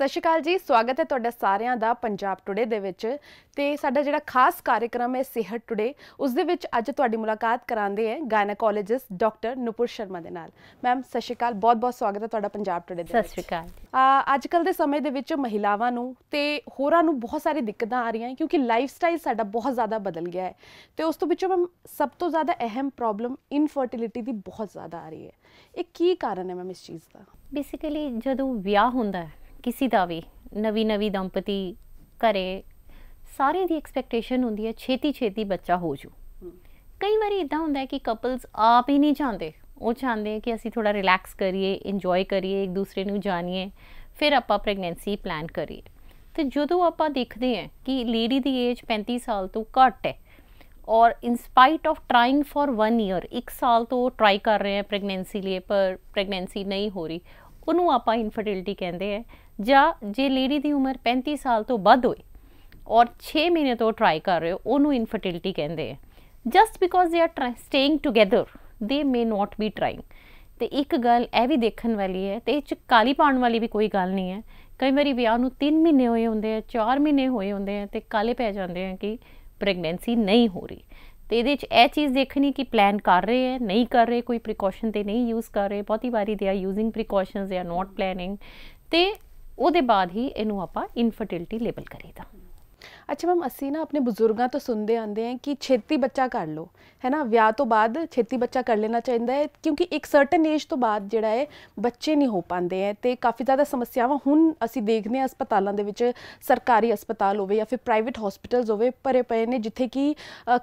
ਸਤਿ ਸ਼੍ਰੀ ਅਕਾਲ ਜੀ, ਸਵਾਗਤ ਹੈ ਤੁਹਾਡਾ ਸਾਰਿਆਂ ਦਾ ਪੰਜਾਬ ਟੁਡੇ ਦੇ ਵਿੱਚ। ਤੇ ਸਾਡਾ ਜਿਹੜਾ ਖਾਸ ਕਾਰਜਕ੍ਰਮ ਹੈ ਸਿਹਤ ਟੁਡੇ, ਉਸ ਦੇ ਵਿੱਚ ਅੱਜ ਤੁਹਾਡੀ ਮੁਲਾਕਾਤ ਕਰਾਉਂਦੇ ਹੈ ਗਾਇਨੋਕੋਲੋਜਿਸਟ ਡਾਕਟਰ ਨੂਪੁਰ ਸ਼ਰਮਾ ਦੇ ਨਾਲ। ਮੈਮ ਸਤਿ ਸ਼੍ਰੀ ਅਕਾਲ, ਬਹੁਤ ਬਹੁਤ ਸਵਾਗਤ ਹੈ ਤੁਹਾਡਾ ਪੰਜਾਬ ਟੁਡੇ ਦੇ ਵਿੱਚ। ਸਤਿ ਸ਼੍ਰੀ ਅਕਾਲ। ਅੱਜ ਕੱਲ੍ਹ ਦੇ ਸਮੇਂ ਦੇ ਵਿੱਚ ਮਹਿਲਾਵਾਂ ਨੂੰ ਤੇ ਹੋਰਾਂ ਨੂੰ ਬਹੁਤ ਸਾਰੀ ਦਿੱਕਤਾਂ ਆ ਰਹੀਆਂ ਕਿਉਂਕਿ ਲਾਈਫ ਸਟਾਈਲ ਸਾਡਾ ਬਹੁਤ ਜ਼ਿਆਦਾ ਬਦਲ ਗਿਆ ਹੈ। ਤੇ ਉਸ ਤੋਂ ਵਿੱਚੋਂ ਮੈਮ ਸਭ ਤੋਂ ਜ਼ਿਆਦਾ ਅਹਿਮ ਪ੍ਰੋਬਲਮ ਇਨਫਰਟੀਲਿਟੀ ਦੀ ਬਹੁਤ ਜ਼ਿਆਦਾ ਆ ਰਹੀ ਹੈ। ਇਹ ਕੀ ਕਾਰਨ ਹੈ ਮੈਮ ਇਸ ਚੀਜ਼ ਦਾ? ਬੇਸਿਕਲੀ ਜਦੋਂ ਵਿਆਹ ਹੁੰਦਾ ਹੈ ਕਿਸੇ ਦਾ ਵੀ, ਨਵੀਂ ਦੰਪਤੀ ਘਰੇ ਸਾਰਿਆਂ ਦੀ ਐਕਸਪੈਕਟੇਸ਼ਨ ਹੁੰਦੀ ਹੈ ਛੇਤੀ ਬੱਚਾ ਹੋ ਜੂ। ਕਈ ਵਾਰੀ ਇੱਦਾਂ ਹੁੰਦਾ ਹੈ ਕਿ ਕਪਲਸ ਆਪ ਹੀ ਨਹੀਂ ਚਾਹੁੰਦੇ, ਉਹ ਚਾਹੁੰਦੇ ਕਿ ਅਸੀਂ ਥੋੜ੍ਹਾ ਰਿਲੈਕਸ ਕਰੀਏ, ਇੰਜੋਏ ਕਰੀਏ, ਇੱਕ ਦੂਸਰੇ ਨੂੰ ਜਾਣੀਏ, ਫਿਰ ਆਪਾਂ ਪ੍ਰੈਗਨੈਂਸੀ ਪਲਾਨ ਕਰੀਏ। ਅਤੇ ਜਦੋਂ ਆਪਾਂ ਦੇਖਦੇ ਹਾਂ ਕਿ ਲੇਡੀ ਦੀ ਏਜ 35 ਸਾਲ ਤੋਂ ਘੱਟ ਹੈ ਔਰ ਇਨਸਪਾਈਟ ਆਫ ਟਰਾਈੰਗ ਫॉर 1 ਈਅਰ, 1 ਸਾਲ ਤੋਂ ਟਰਾਈ ਕਰ ਰਹੇ ਹੈ ਪ੍ਰੈਗਨੈਂਸੀ ਲਈ, ਪਰ ਪ੍ਰੈਗਨੈਂਸੀ ਨਹੀਂ ਹੋ ਰਹੀ, ਉਹਨੂੰ ਆਪਾਂ ਇਨਫਰਟੀਲਿਟੀ ਕਹਿੰਦੇ ਹੈ। ਜਾਂ ਜੇ ਲੇਡੀ ਦੀ ਉਮਰ 35 ਸਾਲ ਤੋਂ ਵੱਧ ਹੋਏ ਔਰ 6 ਮਹੀਨੇ ਤੋਂ ਟਰਾਈ ਕਰ ਰਹੇ ਹੋ, ਉਹਨੂੰ ਇਨਫਰਟੀਲਿਟੀ ਕਹਿੰਦੇ ਹੈ। Just because they are staying together ਦੇ ਮੇ ਨੋਟ ਬੀ ਟਰਾਈੰਗ। ਅਤੇ ਇੱਕ ਗੱਲ ਇਹ ਵੀ ਦੇਖਣ ਵਾਲੀ ਹੈ, ਅਤੇ ਇਹ 'ਚ ਕਾਲੀ ਪਾਉਣ ਵਾਲੀ ਵੀ ਕੋਈ ਗੱਲ ਨਹੀਂ ਹੈ। ਕਈ ਵਾਰੀ ਵਿਆਹ ਨੂੰ 3 ਮਹੀਨੇ ਹੋਏ ਹੁੰਦੇ ਆ, 4 ਮਹੀਨੇ ਹੋਏ ਹੁੰਦੇ ਆ, ਅਤੇ ਕਾਲੇ ਪੈ ਜਾਂਦੇ ਆ ਕਿ ਪ੍ਰੈਗਨੈਂਸੀ ਨਹੀਂ ਹੋ ਰਹੀ। ਅਤੇ ਇਹਦੇ 'ਚ ਇਹ ਚੀਜ਼ ਦੇਖਣੀ ਕਿ ਪਲਾਨ ਕਰ ਰਹੇ ਹੈ, ਨਹੀਂ ਕਰ ਰਹੇ, ਕੋਈ ਪ੍ਰੀਕੋਸ਼ਨ ਤਾਂ ਨਹੀਂ ਯੂਜ਼ ਕਰ ਰਹੇ। ਬਹੁਤੀ ਵਾਰੀ they are using precautions, they are note planning, ਅਤੇ ਉਹਦੇ ਬਾਅਦ ਹੀ ਇਹਨੂੰ ਆਪਾਂ ਇਨਫਰਟੀਲਿਟੀ ਲੇਬਲ ਕਰੀਦਾ। ਅੱਛਾ ਮੈਮ, ਅਸੀਂ ਨਾ ਆਪਣੇ ਬਜ਼ੁਰਗਾਂ ਤੋਂ ਸੁਣਦੇ ਆਉਂਦੇ ਹਾਂ ਕਿ ਛੇਤੀ ਬੱਚਾ ਕਰ ਲਓ, ਹੈ ਨਾ, ਵਿਆਹ ਤੋਂ ਬਾਅਦ ਛੇਤੀ ਬੱਚਾ ਕਰ ਲੈਣਾ ਚਾਹੀਦਾ ਹੈ ਕਿਉਂਕਿ ਇੱਕ ਸਰਟਨ ਏਜ ਤੋਂ ਬਾਅਦ ਜਿਹੜਾ ਹੈ ਬੱਚੇ ਨਹੀਂ ਹੋ ਪਾਉਂਦੇ ਹੈ। ਅਤੇ ਕਾਫੀ ਜ਼ਿਆਦਾ ਸਮੱਸਿਆਵਾਂ ਹੁਣ ਅਸੀਂ ਦੇਖਦੇ ਹਾਂ ਹਸਪਤਾਲਾਂ ਦੇ ਵਿੱਚ, ਸਰਕਾਰੀ ਹਸਪਤਾਲ ਹੋਵੇ ਜਾਂ ਫਿਰ ਪ੍ਰਾਈਵੇਟ ਹੋਸਪਿਟਲਸ ਹੋਵੇ, ਭਰੇ ਪਏ ਨੇ, ਜਿੱਥੇ ਕਿ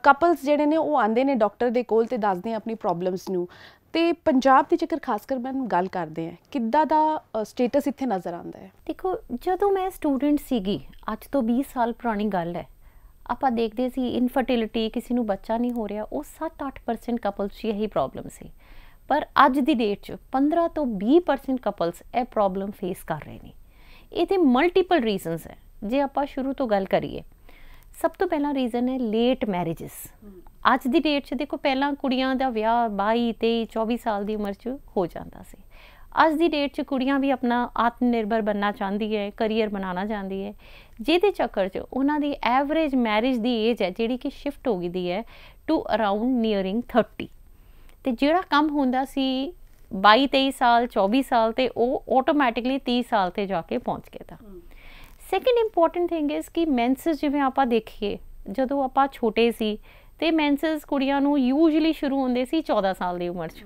ਕਪਲਸ ਜਿਹੜੇ ਨੇ ਉਹ ਆਉਂਦੇ ਨੇ ਡਾਕਟਰ ਦੇ ਕੋਲ ਅਤੇ ਦੱਸਦੇ ਆ ਆਪਣੀ ਪ੍ਰੋਬਲਮਸ ਨੂੰ। ਅਤੇ ਪੰਜਾਬ ਦੀ ਜੇਕਰ ਖਾਸ ਕਰ ਮੈਂ ਗੱਲ ਕਰਦੇ ਹਾਂ, ਕਿੱਦਾਂ ਦਾ ਸਟੇਟਸ ਇੱਥੇ ਨਜ਼ਰ ਆਉਂਦਾ ਹੈ? ਦੇਖੋ, ਜਦੋਂ ਮੈਂ ਸਟੂਡੈਂਟ ਸੀਗੀ, ਅੱਜ ਤੋਂ 20 ਸਾਲ ਪੁਰਾਣੀ ਗੱਲ ਹੈ, ਆਪਾਂ ਦੇਖਦੇ ਸੀ ਇਨਫਰਟੀਲਿਟੀ, ਕਿਸੇ ਨੂੰ ਬੱਚਾ ਨਹੀਂ ਹੋ ਰਿਹਾ, ਉਹ 7-8% ਕਪਲਸ 'ਚ ਇਹੀ ਪ੍ਰੋਬਲਮ ਸੀ। ਪਰ ਅੱਜ ਦੀ ਡੇਟ 'ਚ 15 ਤੋਂ 20% ਕਪਲਸ ਇਹ ਪ੍ਰੋਬਲਮ ਫੇਸ ਕਰ ਰਹੇ ਨੇ। ਇਹਦੇ ਮਲਟੀਪਲ ਰੀਜ਼ਨਸ ਹੈ। ਜੇ ਆਪਾਂ ਸ਼ੁਰੂ ਤੋਂ ਗੱਲ ਕਰੀਏ, ਸਭ ਤੋਂ ਪਹਿਲਾਂ ਰੀਜ਼ਨ ਹੈ ਲੇਟ ਮੈਰਿਜਸ। ਅੱਜ ਦੀ ਡੇਟ 'ਚ ਦੇਖੋ, ਪਹਿਲਾਂ ਕੁੜੀਆਂ ਦਾ ਵਿਆਹ 22, 23, 24 ਸਾਲ ਦੀ ਉਮਰ 'ਚ ਹੋ ਜਾਂਦਾ ਸੀ। ਅੱਜ ਦੀ ਡੇਟ 'ਚ ਕੁੜੀਆਂ ਵੀ ਆਪਣਾ ਆਤਮ ਨਿਰਭਰ ਬਣਨਾ ਚਾਹੁੰਦੀ ਹੈ, ਕਰੀਅਰ ਬਣਾਉਣਾ ਚਾਹੁੰਦੀ ਹੈ, ਜਿਹਦੇ ਚੱਕਰ 'ਚ ਉਹਨਾਂ ਦੀ ਐਵਰੇਜ ਮੈਰਿਜ ਦੀ ਏਜ ਹੈ ਜਿਹੜੀ ਕਿ ਸ਼ਿਫਟ ਹੋ ਗਈ ਦੀ ਹੈ ਟੂ ਅਰਾਊਂਡ ਨੀਅਰਿੰਗ 30। ਅਤੇ ਜਿਹੜਾ ਕੰਮ ਹੁੰਦਾ ਸੀ 22, 23 ਸਾਲ, 24 ਸਾਲ, ਅਤੇ ਉਹ ਆਟੋਮੈਟਿਕਲੀ 30 ਸਾਲ 'ਤੇ ਜਾ ਕੇ ਪਹੁੰਚ ਗਿਆ। ਤਾਂ ਸੈਕਿੰਡ ਇੰਪੋਰਟੈਂਟ ਥਿੰਗ ਇਜ਼ ਕਿ ਮੈਂਸਸ, ਜਿਵੇਂ ਆਪਾਂ ਦੇਖੀਏ ਜਦੋਂ ਆਪਾਂ ਛੋਟੇ ਸੀ ਅਤੇ ਮੈਂਸਸ ਕੁੜੀਆਂ ਨੂੰ ਯੂਜਲੀ ਸ਼ੁਰੂ ਹੁੰਦੇ ਸੀ 14 ਸਾਲ ਦੀ ਉਮਰ 'ਚ,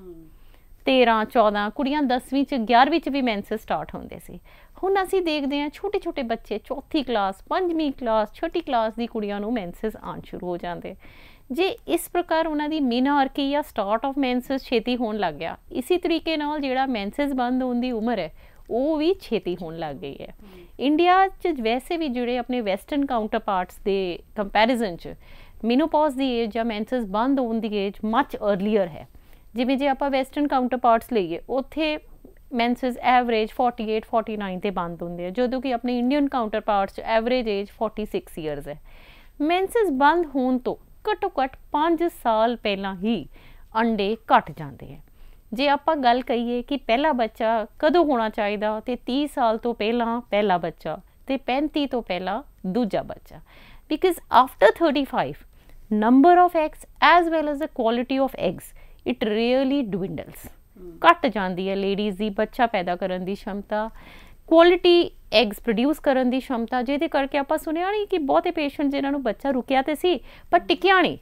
13, 14, ਕੁੜੀਆਂ 10ਵੀਂ 'ਚ 11ਵੀਂ 'ਚ ਵੀ ਮੈਂਸਸ ਸਟਾਰਟ ਹੁੰਦੇ ਸੀ। ਹੁਣ ਅਸੀਂ ਦੇਖਦੇ ਹਾਂ ਛੋਟੇ ਬੱਚੇ 4th ਕਲਾਸ, 5ਵੀਂ ਕਲਾਸ, 6th ਕਲਾਸ ਦੀ ਕੁੜੀਆਂ ਨੂੰ ਮੈਂਸਸ ਆਉਣ ਸ਼ੁਰੂ ਹੋ ਜਾਂਦੇ। ਜੇ ਇਸ ਪ੍ਰਕਾਰ ਉਹਨਾਂ ਦੀ ਮੀਨਾਰਕੀ ਜਾਂ ਸਟਾਰਟ ਆਫ ਮੈਂਸਸ ਛੇਤੀ ਹੋਣ ਲੱਗ ਗਿਆ, ਇਸੇ ਤਰੀਕੇ ਨਾਲ ਜਿਹੜਾ ਮੈਂਸਸ ਬੰਦ ਹੋਣ ਦੀ ਉਮਰ ਹੈ ਉਹ ਵੀ ਛੇਤੀ ਹੋਣ ਲੱਗ ਗਈ ਹੈ। ਇੰਡੀਆ 'ਚ ਵੈਸੇ ਵੀ ਜਿਹੜੇ ਆਪਣੇ ਵੈਸਟਰਨ ਕਾਊਂਟਰ ਪਾਰਟਸ ਦੇ ਕੰਪੈਰੀਜ਼ਨ 'ਚ ਮੀਨੋਪੌਜ਼ ਦੀ ਏਜ ਜਾਂ ਮੈਂਸਸ ਬੰਦ ਹੋਣ ਦੀ ਏਜ ਮੱਚ ਅਰਲੀਅਰ ਹੈ। ਜਿਵੇਂ ਜੇ ਆਪਾਂ ਵੈਸਟਰਨ ਕਾਊਂਟਰ ਪਾਰਟਸ ਲਈਏ, ਉੱਥੇ ਮੈਂਸਸ ਐਵਰੇਜ 48, 49 'ਤੇ ਬੰਦ ਹੁੰਦੇ ਆ, ਜਦੋਂ ਕਿ ਆਪਣੇ ਇੰਡੀਅਨ ਕਾਊਂਟਰ ਪਾਰਟਸ 'ਚ ਐਵਰੇਜ ਏਜ 46 ਈਅਰਸ ਹੈ। ਮੈਂਸਸ ਬੰਦ ਹੋਣ ਤੋਂ ਘੱਟੋ ਘੱਟ 5 ਸਾਲ ਪਹਿਲਾਂ ਹੀ ਅੰਡੇ ਘੱਟ ਜਾਂਦੇ ਹੈ। ਜੇ ਆਪਾਂ ਗੱਲ ਕਹੀਏ ਕਿ ਪਹਿਲਾ ਬੱਚਾ ਕਦੋਂ ਹੋਣਾ ਚਾਹੀਦਾ, ਅਤੇ 30 ਸਾਲ ਤੋਂ ਪਹਿਲਾਂ ਪਹਿਲਾ ਬੱਚਾ, ਅਤੇ 35 ਤੋਂ ਪਹਿਲਾਂ ਦੂਜਾ ਬੱਚਾ, because after 35 number of eggs as well as the quality of eggs it really dwindles, ਘੱਟ ਜਾਂਦੀ ਹੈ ਲੇਡੀਜ਼ ਦੀ ਬੱਚਾ ਪੈਦਾ ਕਰਨ ਦੀ ਸ਼ਮਤਾ, ਕੁਆਲਿਟੀ ਐਗਸ ਪ੍ਰੋਡਿਊਸ ਕਰਨ ਦੀ ਸ਼ਮਤਾ, ਜਿਹਦੇ ਕਰਕੇ ਆਪਾਂ ਸੁਣਿਆ ਨਹੀਂ ਕਿ ਬਹੁਤੇ ਪੇਸ਼ੈਂਟ ਜਿਨ੍ਹਾਂ ਨੂੰ ਬੱਚਾ ਰੁਕਿਆ ਤਾਂ ਸੀ ਪਰ ਟਿਕਿਆ ਨਹੀਂ,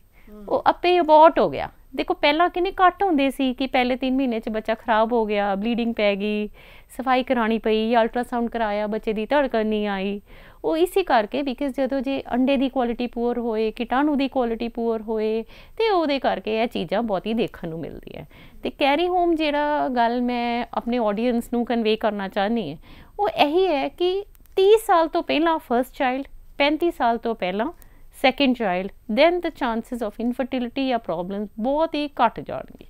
ਉਹ ਆਪੇ ਅਬੋਰਟ ਹੋ ਗਿਆ। ਦੇਖੋ, ਪਹਿਲਾਂ ਕਿੰਨੇ ਘੱਟ ਹੁੰਦੇ ਸੀ ਕਿ ਪਹਿਲੇ 3 ਮਹੀਨੇ 'ਚ ਬੱਚਾ ਖਰਾਬ ਹੋ ਗਿਆ, ਬਲੀਡਿੰਗ ਪੈ ਗਈ, ਸਫਾਈ ਕਰਾਉਣੀ ਪਈ, ਅਲਟਰਾਸਾਊਂਡ ਕਰਾਇਆ, ਬੱਚੇ ਦੀ ਧੜਕਣ ਨਹੀਂ ਆਈ। ਉਹ ਇਸੇ ਕਰਕੇ ਬਿਕਾਜ਼ ਜਦੋਂ ਜੇ ਅੰਡੇ ਦੀ ਕੁਆਲਿਟੀ ਪੂਅਰ ਹੋਏ, ਕੀਟਾਣੂ ਦੀ ਕੁਆਲਿਟੀ ਪੂਅਰ ਹੋਏ, ਅਤੇ ਉਹਦੇ ਕਰਕੇ ਇਹ ਚੀਜ਼ਾਂ ਬਹੁਤੀ ਦੇਖਣ ਨੂੰ ਮਿਲਦੀ ਹੈ। ਅਤੇ ਕੈਰੀ ਹੋਮ ਜਿਹੜਾ ਗੱਲ ਮੈਂ ਆਪਣੇ ਆਡੀਅנਸ ਨੂੰ ਕਨਵੇ ਕਰਨਾ ਚਾਹੁੰਦੀ ਹਾਂ, ਉਹ ਇਹੀ ਹੈ ਕਿ 30 ਸਾਲ ਤੋਂ ਪਹਿਲਾਂ ਫਸਟ ਚਾਈਲਡ, 35 ਸਾਲ ਤੋਂ ਪਹਿਲਾਂ second child, then the chances of infertility ਜਾਂ ਪ੍ਰੋਬਲਮ ਬਹੁਤ ਹੀ ਘੱਟ ਜਾਣਗੇ।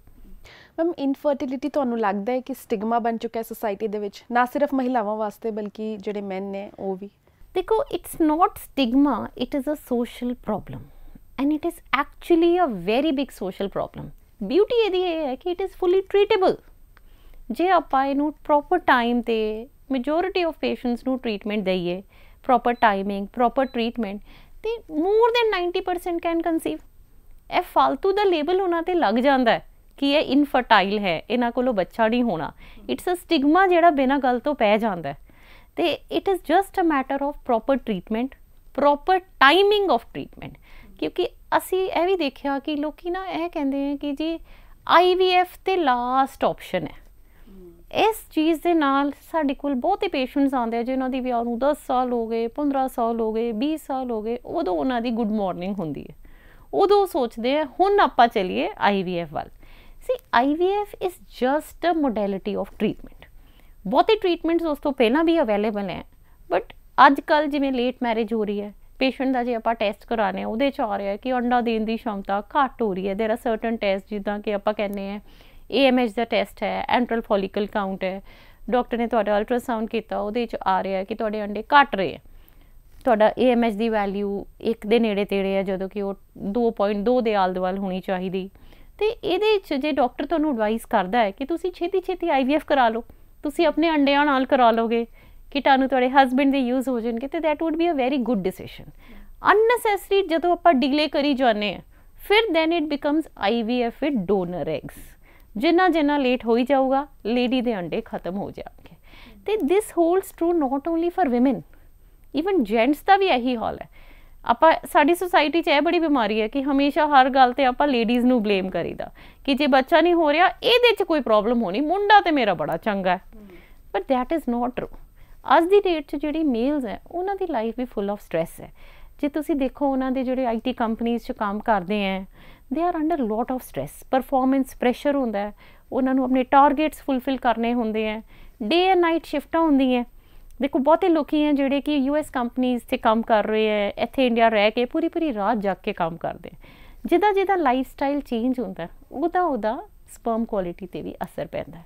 ਮੈਮ, ਇਨਫਰਟੀਲਿਟੀ ਤੁਹਾਨੂੰ ਲੱਗਦਾ ਹੈ ਕਿ ਸਟਿਗਮਾ ਬਣ ਚੁੱਕਾ ਹੈ ਸੋਸਾਇਟੀ ਦੇ ਵਿੱਚ, ਨਾ ਸਿਰਫ ਮਹਿਲਾਵਾਂ ਵਾਸਤੇ ਬਲਕਿ ਜਿਹੜੇ ਮੈਨ ਨੇ ਉਹ ਵੀ? ਦੇਖੋ, it's not stigma, it is a social problem and it is actually a very big social problem. Beauty ਇਹਦੀ ਇਹ ਹੈ ਕਿ ਇਟ ਇਜ਼ ਫੁੱਲੀ ਟਰੀਟੇਬਲ। ਜੇ ਆਪਾਂ ਇਹਨੂੰ ਪ੍ਰੋਪਰ ਟਾਈਮ 'ਤੇ ਮੈਜੋਰਿਟੀ ਆਫ ਪੇਸ਼ੈਂਟਸ ਨੂੰ ਟ੍ਰੀਟਮੈਂਟ ਦਈਏ, ਪ੍ਰੋਪਰ ਟਾਈਮਿੰਗ, ਪ੍ਰੋਪਰ ਟ੍ਰੀਟਮੈਂਟ, ਤੇ ਮੋਰ ਦੈਨ 90% ਕੈਨ ਕਨਸੀਵ। ਇਹ ਫालतू ਦਾ ਲੇਬਲ ਉਹਨਾਂ ਤੇ ਲੱਗ ਜਾਂਦਾ ਕਿ ਇਹ ਇਨਫਰਟਾਈਲ ਹੈ, ਇਹਨਾਂ ਕੋਲੋਂ ਬੱਚਾ ਨਹੀਂ ਹੋਣਾ। ਇਟਸ ਅ ਸਟਿਗਮਾ ਜਿਹੜਾ ਬਿਨਾਂ ਗੱਲ ਤੋਂ ਪੈ ਜਾਂਦਾ। ਤੇ it is just a matter of proper treatment, proper timing of treatment. ਕਿਉਂਕਿ ਅਸੀਂ ਇਹ ਵੀ ਦੇਖਿਆ ਕਿ ਲੋਕੀ ਨਾ ਇਹ ਕਹਿੰਦੇ ਆ ਕਿ ਜੀ IVF ਤੇ ਲਾਸਟ ਆਪਸ਼ਨ ਹੈ। ਇਸ ਚੀਜ਼ ਦੇ ਨਾਲ ਸਾਡੇ ਕੋਲ ਬਹੁਤੇ ਪੇਸ਼ੈਂਟਸ ਆਉਂਦੇ ਆ ਜਿਨ੍ਹਾਂ ਦੀ ਵਿਆਹ ਨੂੰ 10 ਸਾਲ ਹੋ ਗਏ, 15 ਸਾਲ ਹੋ ਗਏ, 20 ਸਾਲ ਹੋ ਗਏ। ਉਦੋਂ ਉਹਨਾਂ ਦੀ ਗੁੱਡ ਮਾਰਨਿੰਗ ਹੁੰਦੀ ਹੈ, ਉਦੋਂ ਸੋਚਦੇ ਆ ਹੁਣ ਆਪਾਂ ਚਲੀਏ IVF ਵੱਲ। See IVF is just a modality of treatment. ਬਹੁਤੇ ਟ੍ਰੀਟਮੈਂਟਸ ਉਸ ਤੋਂ ਪਹਿਲਾਂ ਵੀ ਅਵੇਲੇਬਲ ਹੈ, ਬਟ ਅੱਜ ਕੱਲ੍ਹ ਜਿਵੇਂ ਲੇਟ ਮੈਰਿਜ ਹੋ ਰਹੀ ਹੈ, ਪੇਸ਼ੈਂਟ ਦਾ ਜੇ ਆਪਾਂ ਟੈਸਟ ਕਰਾਉਂਦੇ ਹਾਂ ਉਹਦੇ 'ਚ ਆ ਰਿਹਾ ਕਿ ਅੰਡਾ ਦੇਣ ਦੀ क्षमता ਘੱਟ ਹੋ ਰਹੀ ਹੈ। ਦੇਰ ਆਰ ਸਰਟਨ ਟੈਸਟ ਜਿੱਦਾਂ ਕਿ ਆਪਾਂ ਕਹਿੰਦੇ ਹਾਂ AMH ਦਾ ਟੈਸਟ ਹੈ, ਐਂਟਰਲ ਫੋਲੀਕਲ ਕਾਊਂਟ ਹੈ, ਡਾਕਟਰ ਨੇ ਤੁਹਾਡਾ ਅਲਟਰਾਸਾਊਂਡ ਕੀਤਾ, ਉਹਦੇ 'ਚ ਆ ਰਿਹਾ ਕਿ ਤੁਹਾਡੇ ਅੰਡੇ ਘੱਟ ਰਹੇ ਹੈ, ਤੁਹਾਡਾ AMH ਦੀ ਵੈਲਿਊ 1 ਦੇ ਨੇੜੇ ਤੇੜੇ ਹੈ ਜਦੋਂ ਕਿ ਉਹ 2.2 ਦੇ ਆਲ ਦੁਆਲ ਹੋਣੀ ਚਾਹੀਦੀ। ਤੇ ਇਹਦੇ 'ਚ ਜੇ ਡਾਕਟਰ ਤੁਹਾਨੂੰ ਐਡਵਾਈਸ ਕਰਦਾ ਹੈ ਕਿ ਤੁਸੀਂ ਛੇਤੀ IVF ਕਰਾ ਲਓ, ਤੁਸੀਂ ਆਪਣੇ ਅੰਡਿਆਂ ਨਾਲ ਕਰਾ ਲਓਗੇ, ਕੀਟਾਣੂ ਤੁਹਾਡੇ ਹਸਬੈਂਡ ਦੇ ਯੂਜ਼ ਹੋ ਜਾਣਗੇ, ਤੇ that would be a very good decision. Unnecessary ਜਦੋਂ ਆਪਾਂ ਡਿਲੇ ਕਰੀ ਜਾਂਦੇ ਹਾਂ ਫਿਰ then it becomes IVF with donor eggs. ਜਿੰਨਾ ਲੇਟ ਹੋਈ ਜਾਊਗਾ ਲੇਡੀ ਦੇ ਅੰਡੇ ਖਤਮ ਹੋ ਜਾਣਗੇ। ਤੇ this holds true not only for women, even gents ਦਾ ਵੀ ਇਹੀ ਹਾਲ ਹੈ। ਆਪਾਂ ਸਾਡੀ ਸੁਸਾਇਟੀ 'ਚ ਇਹ ਬੜੀ ਬਿਮਾਰੀ ਹੈ ਕਿ ਹਮੇਸ਼ਾ ਹਰ ਗੱਲ ਤੇ ਆਪਾਂ ਲੇਡੀਜ਼ ਨੂੰ ਬਲੇਮ ਕਰੀਦਾ ਕਿ ਜੇ ਬੱਚਾ ਨਹੀਂ ਹੋ ਰਿਹਾ ਇਹਦੇ 'ਚ ਕੋਈ ਪ੍ਰੋਬਲਮ ਹੋਣੀ, ਮੁੰਡਾ ਤੇ ਮੇਰਾ ਬੜਾ ਚੰਗਾ ਹੈ। But that is not true. ਅੱਜ ਦੀ ਡੇਟ 'ਚ ਜਿਹੜੀ ਮੇਲਸ ਹੈ ਉਹਨਾਂ ਦੀ ਲਾਈਫ ਵੀ ਫੁੱਲ ਆਫ ਸਟ੍ਰੈਸ ਹੈ। ਜੇ ਤੁਸੀਂ ਦੇਖੋ ਉਹਨਾਂ ਦੇ ਜਿਹੜੇ IT ਕੰਪਨੀਜ਼ 'ਚ ਕੰਮ ਕਰਦੇ ਹੈ, they are under lot of stress, performance pressure ਹੁੰਦਾ ਹੈ, ਉਹਨਾਂ ਨੂੰ ਆਪਣੇ ਟਾਰਗੇਟਸ ਫੁਲਫਿਲ ਕਰਨੇ ਹੁੰਦੇ ਹੈ, ਡੇ ਐਂਡ ਨਾਈਟ ਸ਼ਿਫਟਾਂ ਹੁੰਦੀਆਂ। ਦੇਖੋ ਬਹੁਤੇ ਲੋਕੀ ਹੈ ਜਿਹੜੇ ਕਿ US ਕੰਪਨੀਜ਼ 'ਤੇ ਕੰਮ ਕਰ ਰਹੇ ਹੈ, ਇੱਥੇ ਇੰਡੀਆ ਰਹਿ ਕੇ ਪੂਰੀ ਰਾਤ ਜਾਗ ਕੇ ਕੰਮ ਕਰਦੇ। ਜਿੱਦਾਂ ਲਾਈਫ ਸਟਾਈਲ ਚੇਂਜ ਹੁੰਦਾ ਉਹਦਾ ਸਪਰਮ ਕੁਆਲਿਟੀ 'ਤੇ ਵੀ ਅਸਰ ਪੈਂਦਾ।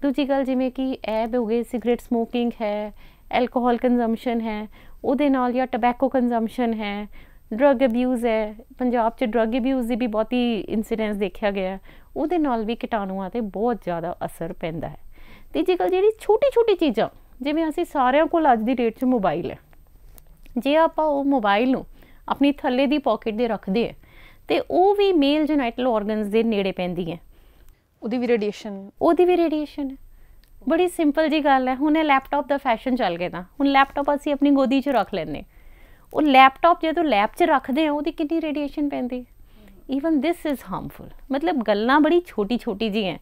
ਦੂਜੀ ਗੱਲ ਜਿਵੇਂ ਕਿ ਐਬ ਹੋ ਗਏ, ਸਿਗਰਟ ਸਮੋਕਿੰਗ ਹੈ, ਐਲਕੋਹਲ ਕੰਜ਼ੰਪਸ਼ਨ ਹੈ, ਉਹਦੇ ਨਾਲ ਜਾਂ ਟਬੈਕੋ ਕੰਜ਼ੰਪਸ਼ਨ ਹੈ, ਡਰੱਗ ਅਬਿਊਜ਼ ਹੈ। ਪੰਜਾਬ 'ਚ ਡਰੱਗ ਅਬਿਊਜ਼ ਦੀ ਵੀ ਬਹੁਤੀ ਇੰਸੀਡੈਂਸ ਦੇਖਿਆ ਗਿਆ, ਉਹਦੇ ਨਾਲ ਵੀ ਕੀਟਾਣੂਆਂ 'ਤੇ ਬਹੁਤ ਜ਼ਿਆਦਾ ਅਸਰ ਪੈਂਦਾ ਹੈ। ਤੀਜੀ ਗੱਲ ਜਿਹੜੀ ਛੋਟੀ ਚੀਜ਼ਾਂ, ਜਿਵੇਂ ਅਸੀਂ ਸਾਰਿਆਂ ਕੋਲ ਅੱਜ ਦੀ ਡੇਟ 'ਚ ਮੋਬਾਈਲ ਹੈ, ਜੇ ਆਪਾਂ ਉਹ ਮੋਬਾਈਲ ਨੂੰ ਆਪਣੀ ਥੱਲੇ ਦੀ ਪੋਕਟ ਦੇ ਰੱਖਦੇ ਹੈ ਤੇ ਉਹ ਵੀ ਮੇਲ ਜੈਨਾਈਟਲ ਆਰਗਨਸ ਦੇ ਨੇੜੇ ਪੈਂਦੀ ਹੈ, ਉਹਦੀ ਵੀ ਰੇਡੀਏਸ਼ਨ ਹੈ। ਬੜੀ ਸਿੰਪਲ ਜੀ ਗੱਲ ਹੈ। ਹੁਣ ਇਹ ਲੈਪਟਾਪ ਦਾ ਫੈਸ਼ਨ ਚੱਲ ਗਿਆ, ਤਾਂ ਹੁਣ ਲੈਪਟਾਪ ਅਸੀਂ ਆਪਣੀ ਗੋਦੀ 'ਚ ਰੱਖ ਲੈਂਦੇ, ਉਹ ਲੈਪਟਾਪ ਜਦੋਂ ਲੈਬ 'ਚ ਰੱਖਦੇ ਆ ਉਹਦੀ ਕਿੰਨੀ ਰੇਡੀਏਸ਼ਨ ਪੈਂਦੀ। Even this is harmful. ਮਤਲਬ ਗੱਲਾਂ ਬੜੀ ਛੋਟੀ ਜਿਹੀ ਹੈ।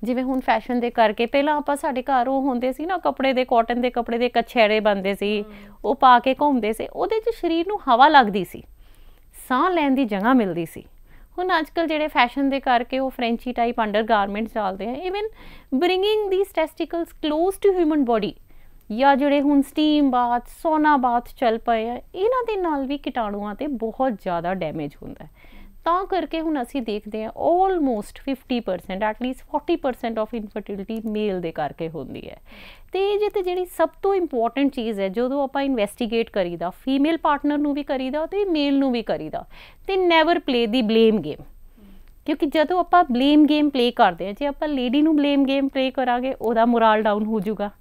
ਜਿਵੇਂ ਹੁਣ ਫੈਸ਼ਨ ਦੇ ਕਰਕੇ ਪਹਿਲਾਂ ਆਪਾਂ ਸਾਡੇ ਘਰ ਉਹ ਹੁੰਦੇ ਸੀ ਨਾ ਕੱਪੜੇ ਦੇ, ਕਾਟਨ ਦੇ ਕੱਪੜੇ ਦੇ ਕਛਹਿਰੇ ਬਣਦੇ ਸੀ, ਉਹ ਪਾ ਕੇ ਘੁੰਮਦੇ ਸੀ, ਉਹਦੇ 'ਚ ਸਰੀਰ ਨੂੰ ਹਵਾ ਲੱਗਦੀ ਸੀ, ਸਾਹ ਲੈਣ ਦੀ ਜਗ੍ਹਾ ਮਿਲਦੀ ਸੀ। ਹੁਣ ਅੱਜ ਕੱਲ੍ਹ ਜਿਹੜੇ ਫੈਸ਼ਨ ਦੇ ਕਰਕੇ ਉਹ ਫਰੈਂਚੀ ਟਾਈਪ ਅੰਡਰ ਗਾਰਮੈਂਟਸ ਚੱਲਦੇ ਆ, even bringing these testicles close to human body, ਜਾਂ ਜਿਹੜੇ ਹੁਣ ਸਟੀਮ ਬਾਥ, ਸੋਨਾ ਬਾਥ ਚੱਲ ਪਏ ਆ, ਇਹਨਾਂ ਦੇ ਨਾਲ ਵੀ ਕੀਟਾਣੂਆਂ 'ਤੇ ਬਹੁਤ ਜ਼ਿਆਦਾ ਡੈਮੇਜ ਹੁੰਦਾ। ਤਾਂ ਕਰਕੇ ਹੁਣ ਅਸੀਂ ਦੇਖਦੇ ਹਾਂ ਆਲਮੋਸਟ 50% ਐਟਲੀਸਟ 40% ਆਫ ਇਨਫਰਟੀਲਿਟੀ ਮੇਲ ਦੇ ਕਰਕੇ ਹੁੰਦੀ ਹੈ। ਅਤੇ ਇਹ ਤੇ ਜਿਹੜੀ ਸਭ ਤੋਂ ਇੰਪੋਰਟੈਂਟ ਚੀਜ਼ ਹੈ, ਜਦੋਂ ਆਪਾਂ ਇਨਵੈਸਟੀਗੇਟ ਕਰੀਦਾ, ਫੀਮੇਲ ਪਾਰਟਨਰ ਨੂੰ ਵੀ ਕਰੀਦਾ ਅਤੇ ਮੇਲ ਨੂੰ ਵੀ ਕਰੀਦਾ, ਅਤੇ ਨੈਵਰ ਪਲੇ ਦੀ ਬਲੇਮ ਗੇਮ। ਕਿਉਂਕਿ ਜਦੋਂ ਆਪਾਂ ਬਲੇਮ ਗੇਮ ਪਲੇ ਕਰਦੇ ਹਾਂ, ਜੇ ਆਪਾਂ ਲੇਡੀ ਨੂੰ ਬਲੇਮ ਗੇਮ ਪਲੇ ਕਰਾਂਗੇ ਉਹਦਾ ਮੋਰਾਲ ਡਾਊਨ ਹੋ ਜਾਊਗਾ,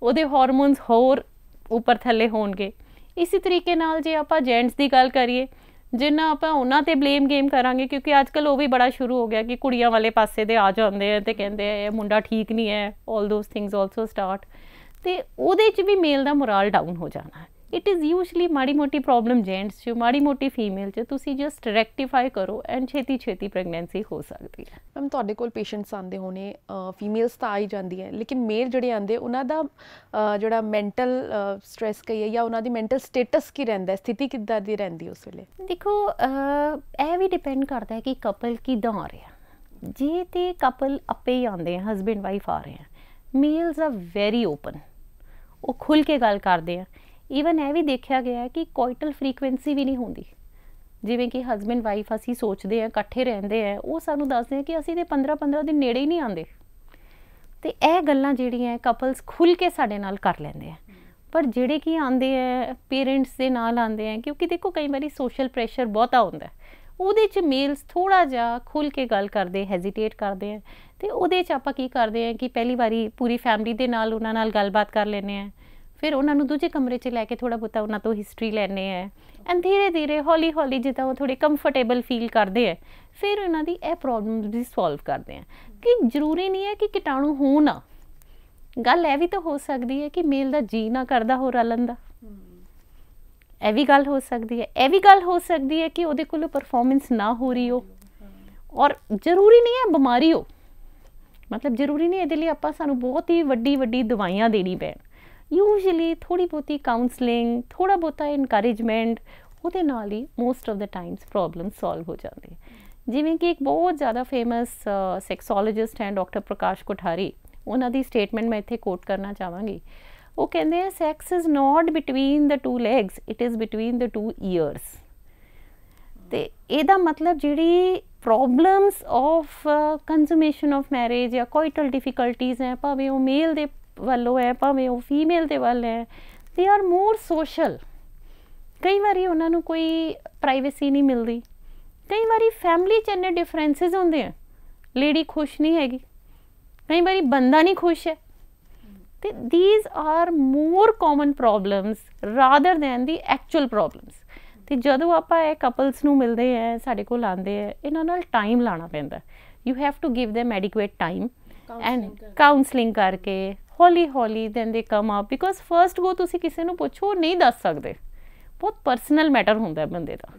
ਉਹਦੇ ਹਾਰਮੋਨਸ ਹੋਰ ਉੱਪਰ ਥੱਲੇ ਹੋਣਗੇ। ਇਸੇ ਤਰੀਕੇ ਨਾਲ ਜੇ ਆਪਾਂ ਜੈਂਟਸ ਦੀ ਗੱਲ ਕਰੀਏ, ਜਿੰਨਾ ਆਪਾਂ ਉਹਨਾਂ 'ਤੇ ਬਲੇਮ ਗੇਮ ਕਰਾਂਗੇ, ਕਿਉਂਕਿ ਅੱਜ ਕੱਲ੍ਹ ਉਹ ਵੀ ਬੜਾ ਸ਼ੁਰੂ ਹੋ ਗਿਆ ਕਿ ਕੁੜੀਆਂ ਵਾਲੇ ਪਾਸੇ ਦੇ ਆ ਜਾਂਦੇ ਆ ਅਤੇ ਕਹਿੰਦੇ ਆ ਇਹ ਮੁੰਡਾ ਠੀਕ ਨਹੀਂ ਹੈ, ਆਲ ਦੋਜ਼ ਥਿੰਗਸ ਆਲਸੋ ਸਟਾਰਟ, ਅਤੇ ਉਹਦੇ 'ਚ ਵੀ ਮੇਲ ਦਾ ਮੋਰਾਲ ਡਾਊਨ ਹੋ ਜਾਣਾ। ਇਟ ਇਜ਼ ਯੂਜਲੀ ਮਾੜੀ ਮੋਟੀ ਪ੍ਰੋਬਲਮ ਜੈਂਟਸ 'ਚ, ਮਾੜੀ ਮੋਟੀ ਫੀਮੇਲ 'ਚ, ਤੁਸੀਂ ਜਸਟ ਰੈਕਟੀਫਾਈ ਕਰੋ ਐਂਡ ਛੇਤੀ ਪ੍ਰੈਗਨੈਂਸੀ ਹੋ ਸਕਦੀ ਹੈ। ਮੈਮ ਤੁਹਾਡੇ ਕੋਲ ਪੇਸ਼ੈਂਟਸ ਆਉਂਦੇ ਹੋਣੇ, ਫੀਮੇਲਸ ਤਾਂ ਆ ਹੀ ਜਾਂਦੀ ਹੈ, ਲੇਕਿਨ ਮੇਲ ਜਿਹੜੇ ਆਉਂਦੇ ਉਹਨਾਂ ਦਾ ਜਿਹੜਾ ਮੈਂਟਲ ਸਟ੍ਰੈਸ ਕਹੀਏ ਜਾਂ ਉਹਨਾਂ ਦੀ ਮੈਂਟਲ ਸਟੇਟਸ ਕੀ ਰਹਿੰਦਾ, ਸਥਿਤੀ ਕਿੱਦਾਂ ਦੀ ਰਹਿੰਦੀ ਉਸ ਵੇਲੇ? ਦੇਖੋ ਇਹ ਵੀ ਡਿਪੈਂਡ ਕਰਦਾ ਹੈ ਕਿ ਕਪਲ ਕਿੱਦਾਂ ਆ ਰਿਹਾ। ਜੇ ਤੇ ਕਪਲ ਆਪੇ ਹੀ ਆਉਂਦੇ ਆ, ਹਸਬੈਂਡ ਵਾਈਫ ਆ ਰਹੇ ਆ, ਮੇਲਸ ਆਰ ਵੈਰੀ ਓਪਨ, ਉਹ ਖੁੱਲ੍ਹ ਕੇ ਗੱਲ ਕਰਦੇ ਆ। ਈਵਨ ਇਹ ਵੀ ਦੇਖਿਆ ਗਿਆ ਕਿ ਕੋਇਟਲ ਫਰੀਕੁਐਂਸੀ ਵੀ ਨਹੀਂ ਹੁੰਦੀ। ਜਿਵੇਂ ਕਿ ਹਸਬੈਂਡ ਵਾਈਫ ਅਸੀਂ ਸੋਚਦੇ ਹਾਂ ਇਕੱਠੇ ਰਹਿੰਦੇ ਆ, ਉਹ ਸਾਨੂੰ ਦੱਸਦੇ ਆ ਕਿ ਅਸੀਂ ਤੇ 15 ਦਿਨ ਨੇੜੇ ਹੀ ਨਹੀਂ ਆਉਂਦੇ। ਅਤੇ ਇਹ ਗੱਲਾਂ ਜਿਹੜੀਆਂ ਕਪਲਸ ਖੁੱਲ੍ਹ ਕੇ ਸਾਡੇ ਨਾਲ ਕਰ ਲੈਂਦੇ ਆ। ਪਰ ਜਿਹੜੇ ਕਿ ਆਉਂਦੇ ਆ ਪੇਰੈਂਟਸ ਦੇ ਨਾਲ ਆਉਂਦੇ ਆ, ਕਿਉਂਕਿ ਦੇਖੋ ਕਈ ਵਾਰੀ ਸੋਸ਼ਲ ਪ੍ਰੈਸ਼ਰ ਬਹੁਤਾ ਹੁੰਦਾ, ਉਹਦੇ 'ਚ ਮੇਲਸ ਥੋੜ੍ਹਾ ਜਿਹਾ ਖੁੱਲ੍ਹ ਕੇ ਗੱਲ ਕਰਦੇ, ਹੈਜ਼ੀਟੇਟ ਕਰਦੇ ਹੈ। ਅਤੇ ਉਹਦੇ 'ਚ ਆਪਾਂ ਕੀ ਕਰਦੇ ਹਾਂ ਕਿ ਪਹਿਲੀ ਵਾਰੀ ਪੂਰੀ ਫੈਮਿਲੀ ਦੇ ਨਾਲ ਉਹਨਾਂ ਨਾਲ ਗੱਲਬਾਤ ਕਰ ਲੈਂਦੇ ਹਾਂ, ਫਿਰ ਉਹਨਾਂ ਨੂੰ ਦੂਜੇ ਕਮਰੇ 'ਚ ਲੈ ਕੇ ਥੋੜ੍ਹਾ ਬਹੁਤਾ ਉਹਨਾਂ ਤੋਂ ਹਿਸਟਰੀ ਲੈਂਦੇ ਹੈ, ਐਂਡ ਧੀਰੇ ਧੀਰੇ ਹੌਲੀ ਹੌਲੀ ਜਿੱਦਾਂ ਉਹ ਥੋੜ੍ਹੇ ਕੰਫਰਟੇਬਲ ਫੀਲ ਕਰਦੇ ਹੈ, ਫਿਰ ਉਹਨਾਂ ਦੀ ਇਹ ਪ੍ਰੋਬਲਮ ਵੀ ਸੋਲਵ ਕਰਦੇ ਆ। ਕਿ ਜ਼ਰੂਰੀ ਨਹੀਂ ਹੈ ਕਿ ਕੀਟਾਣੂ ਹੋਣ ਨਾ, ਗੱਲ ਇਹ ਵੀ ਤਾਂ ਹੋ ਸਕਦੀ ਹੈ ਕਿ ਮੇਲ ਦਾ ਜੀਅ ਨਾ ਕਰਦਾ ਹੋ ਰਲਣ ਦਾ, ਇਹ ਵੀ ਗੱਲ ਹੋ ਸਕਦੀ ਹੈ। ਇਹ ਵੀ ਗੱਲ ਹੋ ਸਕਦੀ ਹੈ ਕਿ ਉਹਦੇ ਕੋਲੋਂ ਪਰਫੋਰਮੈਂਸ ਨਾ ਹੋ ਰਹੀ ਹੋ, ਔਰ ਜ਼ਰੂਰੀ ਨਹੀਂ ਹੈ ਬਿਮਾਰੀ ਹੋ, ਮਤਲਬ ਜ਼ਰੂਰੀ ਨਹੀਂ ਇਹਦੇ ਲਈ ਆਪਾਂ ਸਾਨੂੰ ਬਹੁਤ ਹੀ ਵੱਡੀ ਵੱਡੀ ਦਵਾਈਆਂ ਦੇਣੀ ਪੈਣ। ਯੂਜਲੀ ਥੋੜ੍ਹੀ ਬਹੁਤੀ ਕਾਉਂਸਲਿੰਗ, ਥੋੜ੍ਹਾ ਬਹੁਤਾ ਇਨਕਰੇਜਮੈਂਟ, ਉਹਦੇ ਨਾਲ ਹੀ most of the times problem solve ਹੋ ਜਾਂਦੀ ਹੈ। ਜਿਵੇਂ ਕਿ ਇੱਕ ਬਹੁਤ ਜ਼ਿਆਦਾ ਫੇਮਸ ਸੈਕਸੋਲੋਜਿਸਟ ਹੈ ਡਾਕਟਰ ਪ੍ਰਕਾਸ਼ ਕੋਠਾਰੀ, ਉਹਨਾਂ ਦੀ ਸਟੇਟਮੈਂਟ ਮੈਂ ਇੱਥੇ ਕੋਟ ਕਰਨਾ ਚਾਹਾਂਗੀ। ਉਹ ਕਹਿੰਦੇ ਆ, sex is not between the 2 legs, it is between the 2 ears। ਅਤੇ ਇਹਦਾ ਮਤਲਬ ਜਿਹੜੀ ਪ੍ਰੋਬਲਮਸ ਆਫ ਕੰਜ਼ੂਮੇਸ਼ਨ ਆਫ ਮੈਰਿਜ ਜਾਂ ਕੋਇਟਲ ਡਿਫੀਕਲਟੀਜ਼ ਹੈ, ਭਾਵੇਂ ਉਹ ਮੇਲ ਦੇ ਵੱਲੋਂ ਹੈ ਭਾਵੇਂ ਉਹ ਫੀਮੇਲ ਦੇ ਵੱਲ ਹੈ, ਦੇ ਆਰ ਮੋਰ ਸੋਸ਼ਲ। ਕਈ ਵਾਰੀ ਉਹਨਾਂ ਨੂੰ ਕੋਈ ਪ੍ਰਾਈਵੇਸੀ ਨਹੀਂ ਮਿਲਦੀ, ਕਈ ਵਾਰੀ ਫੈਮਿਲੀ 'ਚ ਇੰਨੇ ਡਿਫਰੈਂਸਿਸ ਹੁੰਦੇ ਆ, ਲੇਡੀ ਖੁਸ਼ ਨਹੀਂ ਹੈਗੀ, ਕਈ ਵਾਰੀ ਬੰਦਾ ਨਹੀਂ ਖੁਸ਼ ਹੈ, ਅਤੇ these are more common problems rather then the actual problems. ਅਤੇ ਜਦੋਂ ਆਪਾਂ ਇਹ ਕਪਲਸ ਨੂੰ ਮਿਲਦੇ ਹੈ, ਸਾਡੇ ਕੋਲ ਆਉਂਦੇ ਹੈ, ਇਹਨਾਂ ਨਾਲ ਟਾਈਮ ਲਾਉਣਾ ਪੈਂਦਾ। You have to give them adequate time and counselling ਕਰਕੇ ਹੌਲੀ ਹੌਲੀ then they come up, because first go ਤੁਸੀਂ ਕਿਸੇ ਨੂੰ ਪੁੱਛੋ ਉਹ ਨਹੀਂ ਦੱਸ ਸਕਦੇ, ਬਹੁਤ ਪਰਸਨਲ ਮੈਟਰ ਹੁੰਦਾ ਬੰਦੇ ਦਾ,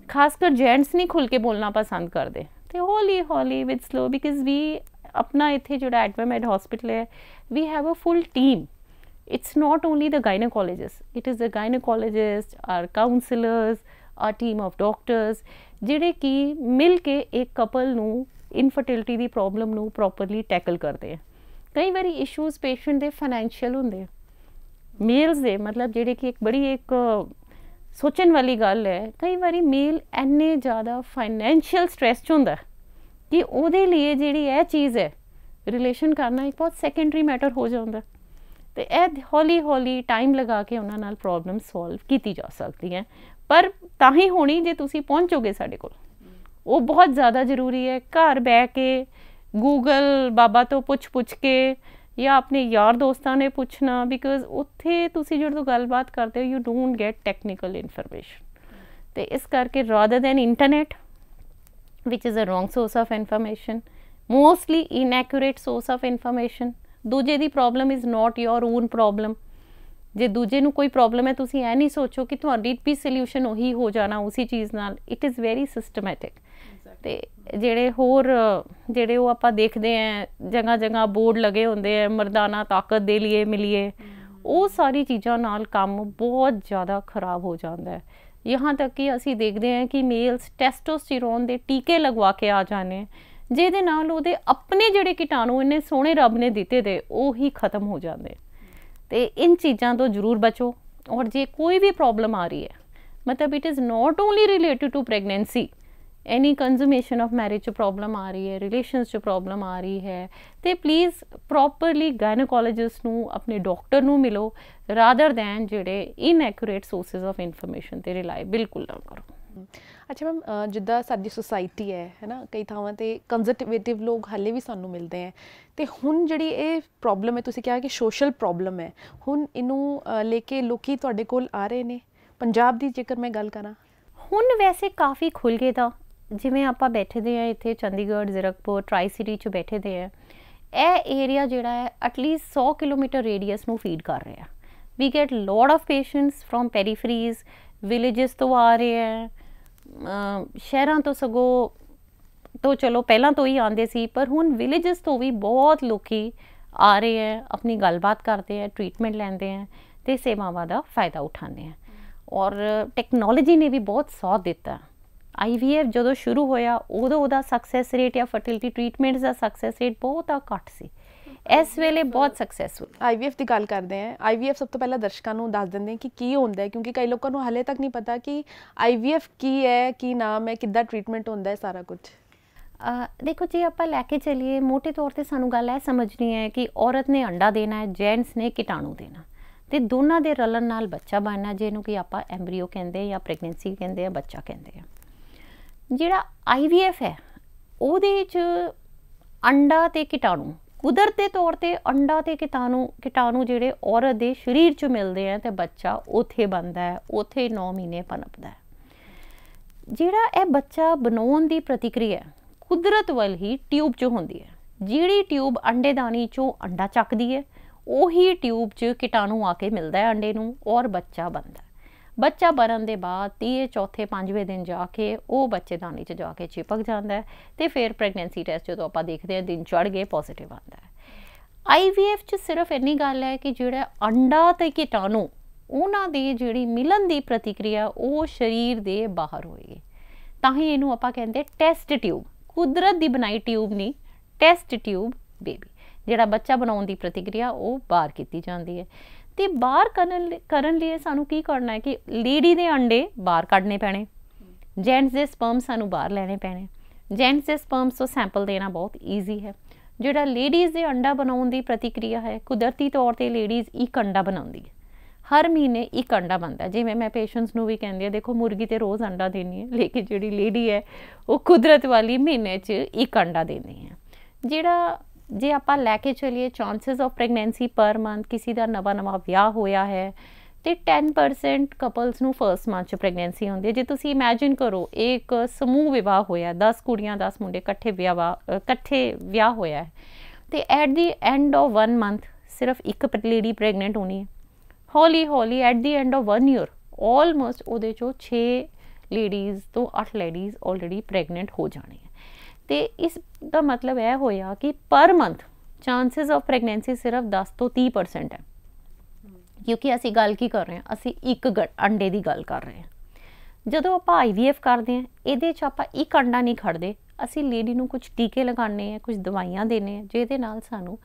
ਖਾਸ ਕਰ ਜੈਂਟਸ ਨਹੀਂ ਖੁੱਲ੍ਹ ਕੇ ਬੋਲਣਾ ਪਸੰਦ ਕਰਦੇ। ਅਤੇ ਹੌਲੀ ਹੌਲੀ ਵਿਦ ਸਲੋ, ਬਿਕੋਜ਼ ਵੀ ਆਪਣਾ ਇੱਥੇ ਜਿਹੜਾ ਐਡਵਾਮੈਡ ਹਸਪੀਟਲ ਹੈ, we have a full team. It's not only the gynecologist, it is the gynecologist, our counselors, our team of doctors, ਜਿਹੜੇ ਕਿ ਮਿਲ ਕੇ ਇੱਕ ਕਪਲ ਨੂੰ ਇਨਫਰਟਿਲਿਟੀ ਦੀ ਪ੍ਰੋਬਲਮ ਨੂੰ ਪ੍ਰੋਪਰਲੀ ਟੈਕਲ ਕਰਦੇ ਆ। ਕਈ ਵਾਰੀ ਇਸ਼ੂਜ਼ ਪੇਸ਼ੈਂਟ ਦੇ ਫਾਈਨੈਂਸ਼ੀਅਲ ਹੁੰਦੇ ਆ, ਮੇਲਸ ਦੇ, ਮਤਲਬ ਜਿਹੜੇ ਕਿ ਇੱਕ ਸੋਚਣ ਵਾਲੀ ਗੱਲ ਹੈ, ਕਈ ਵਾਰੀ ਮੇਲ ਇੰਨੇ ਜ਼ਿਆਦਾ ਫਾਈਨੈਂਸ਼ੀਅਲ ਸਟ੍ਰੈਸ 'ਚ ਹੁੰਦਾ ਕਿ ਉਹਦੇ ਲਈ ਜਿਹੜੀ ਇਹ ਚੀਜ਼ ਹੈ ਰਿਲੇਸ਼ਨ ਕਰਨਾ ਇੱਕ ਬਹੁਤ ਸੈਕੰਡਰੀ ਮੈਟਰ ਹੋ ਜਾਂਦਾ। ਅਤੇ ਇਹ ਹੌਲੀ ਹੌਲੀ ਟਾਈਮ ਲਗਾ ਕੇ ਉਹਨਾਂ ਨਾਲ ਪ੍ਰੋਬਲਮ ਸੋਲਵ ਕੀਤੀ ਜਾ ਸਕਦੀ ਹੈ, ਪਰ ਤਾਂ ਹੀ ਹੋਣੀ ਜੇ ਤੁਸੀਂ ਪਹੁੰਚੋਗੇ ਸਾਡੇ ਕੋਲ। ਉਹ ਬਹੁਤ ਜ਼ਿਆਦਾ ਜ਼ਰੂਰੀ ਹੈ। ਘਰ ਬਹਿ ਕੇ ਗੂਗਲ ਬਾਬਾ ਤੋਂ ਪੁੱਛ ਕੇ ਜਾਂ ਆਪਣੇ ਯਾਰ ਦੋਸਤਾਂ ਨੇ ਪੁੱਛਣਾ, ਬਿਕੋਜ਼ ਉੱਥੇ ਤੁਸੀਂ ਜਦੋਂ ਗੱਲਬਾਤ ਕਰਦੇ ਹੋ you don't get technical information. ਅਤੇ ਇਸ ਕਰਕੇ rather then internet which is a wrong source of information, mostly inaccurate source of information, ਦੂਜੇ ਦੀ problem is not your own problem. ਜੇ ਦੂਜੇ ਨੂੰ ਕੋਈ ਪ੍ਰੋਬਲਮ ਹੈ, ਤੁਸੀਂ ਇਹ ਨਹੀਂ ਸੋਚੋ ਕਿ ਤੁਹਾਡੀ ਵੀ ਸੋਲਿਊਸ਼ਨ ਉਹੀ ਹੋ ਜਾਣਾ ਉਸੇ ਚੀਜ਼ ਨਾਲ। It is very systematic. ਅਤੇ ਜਿਹੜੇ ਹੋਰ ਜਿਹੜੇ ਉਹ ਆਪਾਂ ਦੇਖਦੇ ਹੈ ਜਗ੍ਹਾ ਜਗ੍ਹਾ ਬੋਰਡ ਲੱਗੇ ਹੁੰਦੇ ਹੈ, ਮਰਦਾਨਾ ਤਾਕਤ ਦੇ ਲਈ ਮਿਲੀਏ, ਉਹ ਸਾਰੀ ਚੀਜ਼ਾਂ ਨਾਲ ਕੰਮ ਬਹੁਤ ਜ਼ਿਆਦਾ ਖਰਾਬ ਹੋ ਜਾਂਦਾ ਹੈ। यहाँ तक कि ਅਸੀਂ ਦੇਖਦੇ ਹਾਂ ਕਿ ਮੇਲਸ ਟੈਸਟੋਸਟੀਰੋਨ ਦੇ ਟੀਕੇ ਲਗਵਾ ਕੇ ਆ ਜਾਣੇ, ਜਿਹਦੇ ਨਾਲ ਉਹਦੇ ਆਪਣੇ ਜਿਹੜੇ ਕੀਟਾਣੂ ਇੰਨੇ ਸੋਹਣੇ ਰੱਬ ਨੇ ਦਿੱਤੇ ਦੇ ਉਹ ਹੀ ਖਤਮ ਹੋ ਜਾਂਦੇ। ਅਤੇ ਇਨ ਚੀਜ਼ਾਂ ਤੋਂ ਜ਼ਰੂਰ ਬਚੋ। ਔਰ ਜੇ ਕੋਈ ਵੀ ਪ੍ਰੋਬਲਮ ਆ ਰਹੀ ਹੈ, ਮਤਲਬ it is not only related to pregnancy, any consummation of marriage 'ਚ ਪ੍ਰੋਬਲਮ ਆ ਰਹੀ ਹੈ, ਰਿਲੇਸ਼ਨਸ 'ਚ ਪ੍ਰੋਬਲਮ ਆ ਰਹੀ ਹੈ, ਅਤੇ ਪਲੀਜ਼ ਪ੍ਰੋਪਰਲੀ ਗਾਇਨੋਕੋਲੋਜਿਸਟ ਨੂੰ, ਆਪਣੇ ਡਾਕਟਰ ਨੂੰ ਮਿਲੋ, ਰਾਦਰ ਦੈਨ ਜਿਹੜੇ ਇਨਐਕੂਰੇਟ ਸੋਰਸਿਸ ਆਫ ਇਨਫੋਰਮੇਸ਼ਨ 'ਤੇ ਰਿਲਾਈ ਬਿਲਕੁਲ ਨਾ ਕਰੋ। ਅੱਛਾ ਮੈਮ, ਜਿੱਦਾਂ ਸਾਡੀ ਸੁਸਾਇਟੀ ਹੈ ਨਾ, ਕਈ ਥਾਵਾਂ 'ਤੇ ਕੰਜ਼ਰਵੇਟਿਵ ਲੋਕ ਹਾਲੇ ਵੀ ਸਾਨੂੰ ਮਿਲਦੇ ਹੈ, ਅਤੇ ਹੁਣ ਜਿਹੜੀ ਇਹ ਪ੍ਰੋਬਲਮ ਹੈ, ਤੁਸੀਂ ਕਿਹਾ ਕਿ ਸੋਸ਼ਲ ਪ੍ਰੋਬਲਮ ਹੈ, ਹੁਣ ਇਹਨੂੰ ਲੈ ਕੇ ਲੋਕੀ ਤੁਹਾਡੇ ਕੋਲ ਆ ਰਹੇ ਨੇ। ਪੰਜਾਬ ਦੀ ਜੇਕਰ ਮੈਂ ਗੱਲ ਕਰਾਂ, ਹੁਣ ਵੈਸੇ ਕਾਫੀ ਖੁੱਲ੍ਹ ਗਏ ਤਾਂ, ਜਿਵੇਂ ਆਪਾਂ ਬੈਠੇ ਦੇ ਹਾਂ ਇੱਥੇ ਚੰਡੀਗੜ੍ਹ, ਜ਼ੀਰਕਪੁਰ, ਟਰਾਈ ਸਿਟੀ 'ਚ ਬੈਠੇ ਦੇ ਹੈ, ਇਹ ਏਰੀਆ ਜਿਹੜਾ ਹੈ ਐਟਲੀਸਟ 100 ਕਿਲੋਮੀਟਰ ਰੇਡੀਅਸ ਨੂੰ ਫੀਡ ਕਰ ਰਿਹਾ। We get lot of patients from peripheries, villages ਤੋਂ ਆ ਰਹੇ ਹੈ, ਸ਼ਹਿਰਾਂ ਤੋਂ ਸਗੋਂ ਤੋਂ ਚਲੋ ਪਹਿਲਾਂ ਤੋਂ ਹੀ ਆਉਂਦੇ ਸੀ, ਪਰ ਹੁਣ ਵਿਲੇਜਸ ਤੋਂ ਵੀ ਬਹੁਤ ਲੋਕੀ ਆ ਰਹੇ ਹੈ, ਆਪਣੀ ਗੱਲਬਾਤ ਕਰਦੇ ਹੈ, ਟਰੀਟਮੈਂਟ ਲੈਂਦੇ ਹੈ ਅਤੇ ਸੇਵਾਵਾਂ ਦਾ ਫਾਇਦਾ ਉਠਾਉਂਦੇ ਹੈ। ਔਰ ਟੈਕਨੋਲੋਜੀ ਨੇ ਵੀ ਬਹੁਤ ਸਾਥ ਦਿੱਤਾ। IVF ਜਦੋਂ ਸ਼ੁਰੂ ਹੋਇਆ ਉਦੋਂ ਉਹਦਾ ਸਕਸੈਸ ਰੇਟ ਜਾਂ ਫਰਟੀਲਿਟੀ ਟਰੀਟਮੈਂਟਸ ਦਾ ਸਕਸੈਸ ਰੇਟ ਬਹੁਤ ਘੱਟ ਸੀ, ਇਸ ਵੇਲੇ ਬਹੁਤ ਸਕਸੈਸਫੁਲ। IVF ਦੀ ਗੱਲ ਕਰਦੇ ਹਾਂ, IVF ਸਭ ਤੋਂ ਪਹਿਲਾਂ ਦਰਸ਼ਕਾਂ ਨੂੰ ਦੱਸ ਦਿੰਦੇ ਕਿ ਕੀ ਹੁੰਦਾ ਹੈ, ਕਿਉਂਕਿ ਕਈ ਲੋਕਾਂ ਨੂੰ ਹਾਲੇ ਤੱਕ ਨਹੀਂ ਪਤਾ ਕਿ IVF ਕੀ ਹੈ, ਕੀ ਨਾਮ ਹੈ, ਕਿੱਦਾਂ ਟਰੀਟਮੈਂਟ ਹੁੰਦਾ ਹੈ, ਸਾਰਾ ਕੁਝ। ਦੇਖੋ ਜੀ, ਆਪਾਂ ਲੈ ਕੇ ਚੱਲੀਏ ਮੋਟੇ ਤੌਰ 'ਤੇ ਸਾਨੂੰ ਗੱਲ ਇਹ ਸਮਝਣੀ ਹੈ ਕਿ ਔਰਤ ਨੇ ਅੰਡਾ ਦੇਣਾ ਹੈ, ਜੈਂਟਸ ਨੇ ਕੀਟਾਣੂ ਦੇਣਾ, ਅਤੇ ਦੋਨਾਂ ਦੇ ਰਲਣ ਨਾਲ ਬੱਚਾ ਬਣਨਾ, ਜਿਹਨੂੰ ਕਿ ਆਪਾਂ ਐਂਬਰੀਓ ਕਹਿੰਦੇ ਜਾਂ ਪ੍ਰੈਗਨੈਂਸੀ ਕਹਿੰਦੇ ਆ, ਬੱਚਾ ਕਹਿੰਦੇ ਆ। ਜਿਹੜਾ IVF ਹੈ ਉਹਦੇ 'ਚ ਅੰਡਾ ਤੇ ਕੀਟਾਣੂ ਕੁਦਰਤੀ ਤੌਰ ਤੇ ਅੰਡਾ ਤੇ ਕੀਟਾਣੂ ਜਿਹੜੇ ਔਰਤ ਦੇ ਸਰੀਰ 'ਚ ਮਿਲਦੇ ਆ ਤੇ ਬੱਚਾ ਉੱਥੇ ਬਣਦਾ ਹੈ, ਉੱਥੇ 9 ਮਹੀਨੇ ਪਨਪਦਾ ਹੈ। ਜਿਹੜਾ ਇਹ ਬੱਚਾ ਬਣਾਉਣ ਦੀ ਪ੍ਰਤੀਕਿਰਿਆ ਕੁਦਰਤ ਵੱਲ ਹੀ ਟਿਊਬ 'ਚ ਹੁੰਦੀ ਹੈ। ਜਿਹੜੀ ਟਿਊਬ ਅੰਡੇਦਾਨੀ 'ਚੋਂ ਅੰਡਾ ਚੱਕਦੀ ਹੈ ਉਹੀ ਟਿਊਬ 'ਚ ਕੀਟਾਣੂ ਆ ਕੇ ਮਿਲਦਾ ਹੈ ਅੰਡੇ ਨੂੰ ਔਰ ਬੱਚਾ ਬਣਦਾ। ਬੱਚਾ ਬਣਨ ਦੇ ਬਾਅਦ 30 ਚੌਥੇ 5ਵੇਂ ਦਿਨ ਜਾ ਕੇ ਉਹ ਬੱਚੇਦਾਨੀ 'ਚ ਜਾ ਕੇ ਚਿਪਕ ਜਾਂਦਾ ਹੈ ਤੇ ਫਿਰ ਪ੍ਰੈਗਨੈਂਸੀ ਟੈਸਟ ਜਦੋਂ ਆਪਾਂ ਦੇਖਦੇ ਹਾਂ ਦਿਨ ਚੜ੍ਹ ਗਏ ਪੋਜ਼ੀਟਿਵ ਆਉਂਦਾ ਹੈ। IVF 'ਚ ਸਿਰਫ ਇੰਨੀ ਗੱਲ ਹੈ ਕਿ ਜਿਹੜਾ ਅੰਡਾ ਤੇ ਕੀਟਾਣੂ ਉਹਨਾਂ ਦੀ ਜਿਹੜੀ ਮਿਲਣ ਦੀ ਪ੍ਰਤੀਕਿਰਿਆ ਉਹ ਸਰੀਰ ਦੇ ਬਾਹਰ ਹੋਏਗੀ, ਤਾਂ ਹੀ ਇਹਨੂੰ ਆਪਾਂ ਕਹਿੰਦੇ ਟੈਸਟ ਟਿਊਬ। ਕੁਦਰਤ ਦੀ ਬਣਾਈ ਟਿਊਬ ਨਹੀਂ, ਟੈਸਟ ਟਿਊਬ ਬੇਬੀ। ਜਿਹੜਾ ਬੱਚਾ ਬਣਾਉਣ ਦੀ ਪ੍ਰਤੀਕਿਰਿਆ ਉਹ ਬਾਹਰ ਕੀਤੀ ਜਾਂਦੀ ਹੈ। ਤੇ ਬਾਹਰ ਕਰਨ ਲਈ ਸਾਨੂੰ ਕੀ ਕਰਨਾ ਹੈ ਕਿ ਲੇਡੀ ਦੇ ਅੰਡੇ ਬਾਹਰ ਕੱਢਣੇ ਪੈਣੇ, ਜੈਂਟਸ ਦੇ ਸਪਰਮ ਸਾਨੂੰ ਬਾਹਰ ਲੈਣੇ ਪੈਣੇ। ਜੈਂਟਸ ਦੇ ਸਪਰਮਸ ਤੋਂ ਸੈਂਪਲ ਦੇਣਾ ਬਹੁਤ ਈਜ਼ੀ ਹੈ। ਜਿਹੜਾ ਲੇਡੀਜ਼ ਦੇ ਅੰਡਾ ਬਣਾਉਣ ਦੀ ਪ੍ਰਤੀਕਿਰਿਆ ਹੈ ਕੁਦਰਤੀ ਤੌਰ 'ਤੇ ਲੇਡੀਜ਼ ਇੱਕ ਅੰਡਾ ਬਣਾਉਂਦੀ ਹੈ, ਹਰ ਮਹੀਨੇ ਇੱਕ ਅੰਡਾ ਬਣਦਾ। ਜਿਵੇਂ ਮੈਂ ਪੇਸ਼ੈਂਟਸ ਨੂੰ ਵੀ ਕਹਿੰਦੀ ਹਾਂ ਦੇਖੋ ਮੁਰਗੀ ਤੇ ਰੋਜ਼ ਅੰਡਾ ਦੇਣੀ ਹੈ, ਲੇਕਿਨ ਜਿਹੜੀ ਲੇਡੀ ਹੈ ਉਹ ਕੁਦਰਤ ਵਾਲੀ ਮਹੀਨੇ 'ਚ ਇੱਕ ਅੰਡਾ ਦਿੰਦੀ ਹੈ। ਜਿਹੜਾ ਜੇ ਆਪਾਂ ਲੈ ਕੇ ਚੱਲੀਏ chances of pregnancy per month, ਕਿਸੇ ਦਾ ਨਵਾਂ ਵਿਆਹ ਹੋਇਆ ਹੈ ਤੇ 10% ਕਪਲਸ ਨੂੰ ਫਰਸਟ ਮੰਥ 'ਚ ਪ੍ਰੈਗਨੈਂਸੀ ਹੁੰਦੀ ਹੈ। ਜੇ ਤੁਸੀਂ ਇਮੈਜਿਨ ਕਰੋ ਇੱਕ ਸਮੂਹ ਵਿਵਾਹ ਹੋਇਆ, 10 ਕੁੜੀਆਂ 10 ਮੁੰਡੇ ਇਕੱਠੇ ਵਿਆਹ ਹੋਇਆ ਹੈ ਤੇ at the end of 1 month ਸਿਰਫ ਇੱਕ ਲੇਡੀ ਪ੍ਰੈਗਨੈਂਟ ਹੋਣੀ ਹੈ। ਹੌਲੀ at the end of 1 year almost ਉਹਦੇ 'ਚੋਂ 6 ਲੇਡੀਜ਼ ਤੋਂ 8 ਲੇਡੀਜ਼ ਆਲਰੇਡੀ ਪ੍ਰੈਗਨੈਂਟ ਹੋ ਜਾਣੀ ਹੈ। ਤੇ ਇਸ ਦਾ ਮਤਲਬ ਇਹ ਹੋਇਆ ਕਿ per month chances of pregnancy ਸਿਰਫ 10 ਤੋਂ 30% ਹੈ। ਕਿਉਂਕਿ ਅਸੀਂ ਗੱਲ ਕੀ ਕਰ ਰਹੇ ਹਾਂ, ਅਸੀਂ ਇੱਕ ਅੰਡੇ ਦੀ ਗੱਲ ਕਰ ਰਹੇ ਹਾਂ। ਜਦੋਂ ਆਪਾਂ IVF ਕਰਦੇ ਹਾਂ ਇਹਦੇ 'ਚ ਆਪਾਂ ਇੱਕ ਅੰਡਾ ਨਹੀਂ ਖੜਦੇ, ਅਸੀਂ ਲੇਡੀ ਨੂੰ ਕੁਝ ਟੀਕੇ ਲਗਾਉਂਦੇ ਹਾਂ, ਕੁਝ ਦਵਾਈਆਂ ਦਿੰਦੇ ਹਾਂ ਜਿਹਦੇ ਨਾਲ ਸਾਨੂੰ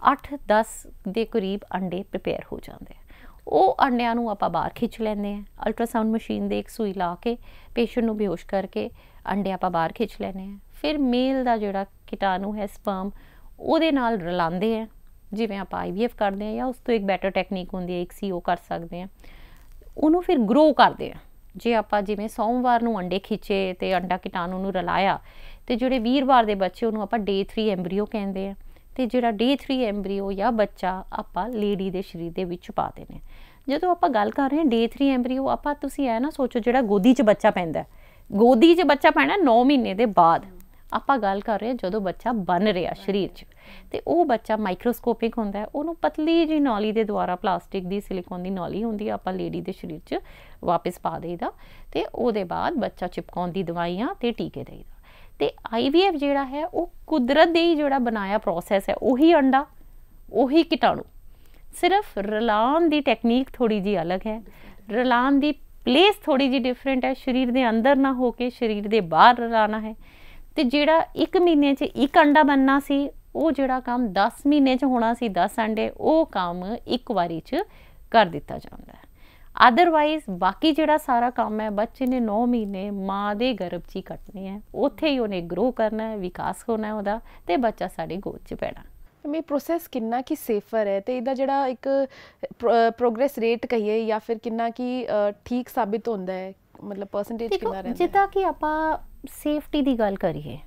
8-10 ਦੇ ਕਰੀਬ ਅੰਡੇ ਪ੍ਰਿਪੇਅਰ ਹੋ ਜਾਂਦੇ ਆ। ਉਹ ਅੰਡਿਆਂ ਨੂੰ ਆਪਾਂ ਬਾਹਰ ਖਿੱਚ ਲੈਂਦੇ ਹਾਂ, ਅਲਟਰਾਸਾਊਂਡ ਮਸ਼ੀਨ ਦੇ ਇੱਕ ਸੂਈ ਲਾ ਕੇ ਪੇਸ਼ੈਂਟ ਨੂੰ ਬੇਹੋਸ਼ ਕਰਕੇ ਅੰਡੇ ਆਪਾਂ ਬਾਹਰ ਖਿੱਚ ਲੈਂਦੇ ਹਾਂ। ਫਿਰ ਮੇਲ ਦਾ ਜਿਹੜਾ ਕੀਟਾਣੂ ਹੈ ਸਪਰਮ ਉਹਦੇ ਨਾਲ ਰਲਾਉਂਦੇ ਆ, ਜਿਵੇਂ ਆਪਾਂ IVF ਕਰਦੇ ਹਾਂ ਜਾਂ ਉਸ ਤੋਂ ਇੱਕ ਬੈਟਰ ਟੈਕਨੀਕ ਹੁੰਦੀ ਹੈ ਇੱਕ CO ਕਰ ਸਕਦੇ ਹਾਂ। ਉਹਨੂੰ ਫਿਰ ਗਰੋ ਕਰਦੇ ਆ। ਜੇ ਆਪਾਂ ਜਿਵੇਂ ਸੋਮਵਾਰ ਨੂੰ ਅੰਡੇ ਖਿੱਚੇ ਤੇ ਅੰਡਾ ਕੀਟਾਣੂ ਨੂੰ ਰਲਾਇਆ ਤੇ ਜਿਹੜੇ ਵੀਰਵਾਰ ਦੇ ਬੱਚੇ ਉਹਨੂੰ ਆਪਾਂ Day 3 ਐਮਬਰੀਓ ਕਹਿੰਦੇ ਆ। ਤੇ ਜਿਹੜਾ Day 3 ਐਮਬਰੀਓ ਜਾਂ ਬੱਚਾ ਆਪਾਂ ਲੇਡੀ ਦੇ ਸਰੀਰ ਦੇ ਵਿੱਚ ਪਾ ਦੇਣੇ। ਜਦੋਂ ਆਪਾਂ ਗੱਲ ਕਰ ਰਹੇ ਹਾਂ Day 3 ਐਮਬਰੀਓ, ਆਪਾਂ ਤੁਸੀਂ ਇਹ ਨਾ ਸੋਚੋ ਜਿਹੜਾ ਗੋਦੀ 'ਚ ਬੱਚਾ ਪੈਂਦਾ, ਗੋਦੀ 'ਚ ਬੱਚਾ ਪੈਣਾ 9 ਮਹੀਨੇ ਦੇ ਬਾਅਦ। ਆਪਾਂ ਗੱਲ ਕਰ ਰਹੇ ਹਾਂ ਜਦੋਂ ਬੱਚਾ ਬਣ ਰਿਹਾ ਸਰੀਰ 'ਚ, ਤੇ ਉਹ ਬੱਚਾ ਮਾਈਕਰੋਸਕੋਪਿਕ ਹੁੰਦਾ ਹੈ। ਉਹਨੂੰ ਪਤਲੀ ਜਿਹੀ ਨੌਲੀ ਦੇ ਦੁਆਰਾ, ਪਲਾਸਟਿਕ ਦੀ ਸਿਲੀਕੋਨ ਦੀ ਨੌਲੀ ਹੁੰਦੀ ਹੈ, ਆਪਾਂ ਲੇਡੀ ਦੇ ਸਰੀਰ 'ਚ ਵਾਪਸ ਪਾ ਦੇਈਦਾ ਤੇ ਉਹਦੇ ਬਾਅਦ ਬੱਚਾ ਚਿਪਕਾਉਣ ਦੀ ਦਵਾਈਆਂ ਤੇ ਟੀਕੇ ਦੇਈਦਾ। ਤੇ IVF ਜਿਹੜਾ ਹੈ ਉਹ ਕੁਦਰਤ ਦੇ ਹੀ ਜਿਹੜਾ ਬਣਾਇਆ ਪ੍ਰੋਸੈਸ ਹੈ, ਉਹੀ ਅੰਡਾ ਉਹੀ ਕੀਟਾਣੂ, ਸਿਰਫ ਰਲਾਉਣ ਦੀ ਟੈਕਨੀਕ ਥੋੜੀ ਜਿਹੀ ਅਲੱਗ ਹੈ, ਰਲਾਉਣ ਦੀ ਪਲੇਸ ਥੋੜੀ ਜਿਹੀ ਡਿਫਰੈਂਟ ਹੈ। ਸਰੀਰ ਦੇ ਅੰਦਰ ਨਾ ਹੋ ਕੇ ਸਰੀਰ ਦੇ ਬਾਹਰ ਰਲਾਉਣਾ ਹੈ। ਤੇ ਜਿਹੜਾ 1 ਮਹੀਨੇ 'ਚ ਇੱਕ ਅੰਡਾ ਬਣਨਾ ਸੀ, ਉਹ ਜਿਹੜਾ ਕੰਮ 10 ਮਹੀਨੇ 'ਚ ਹੋਣਾ ਸੀ 10 ਅੰਡੇ, ਉਹ ਕੰਮ ਇੱਕ ਵਾਰੀ 'ਚ ਕਰ ਦਿੱਤਾ ਜਾਂਦਾ ਹੈ। ਅਦਰਵਾਈਜ਼ ਬਾਕੀ ਜਿਹੜਾ ਸਾਰਾ ਕੰਮ ਹੈ ਬੱਚੇ ਨੇ 9 ਮਹੀਨੇ ਮਾਂ ਦੇ ਗਰਭ 'ਚ ਹੀ ਕੱਟਣੇ ਹੈ, ਉੱਥੇ ਹੀ ਉਹਨੇ ਗਰੋ ਕਰਨਾ ਹੈ, ਵਿਕਾਸ ਹੋਣਾ ਉਹਦਾ ਤੇ ਬੱਚਾ ਸਾਡੀ ਗੋਦ 'ਚ ਪੈਣਾ। ਇਹ ਪ੍ਰੋਸੈਸ ਕਿੰਨਾ ਕੀ ਸੇਫਰ ਹੈ ਤੇ ਇਹਦਾ ਜਿਹੜਾ ਇੱਕ ਪ੍ਰੋਗਰੈਸ ਰੇਟ ਕਹੀਏ ਜਾਂ ਫਿਰ ਕਿੰਨਾ ਕੀ ਠੀਕ ਸਾਬਿਤ ਹੁੰਦਾ ਹੈ, ਮਤਲਬ ਪਰਸੈਂਟੇਜ ਕਿੰਨਾ ਰਹਿੰਦਾ? ਜਿੱਦਾਂ ਕਿ ਆਪਾਂ ਸੇਫਟੀ ਦੀ ਗੱਲ ਕਰੀਏ,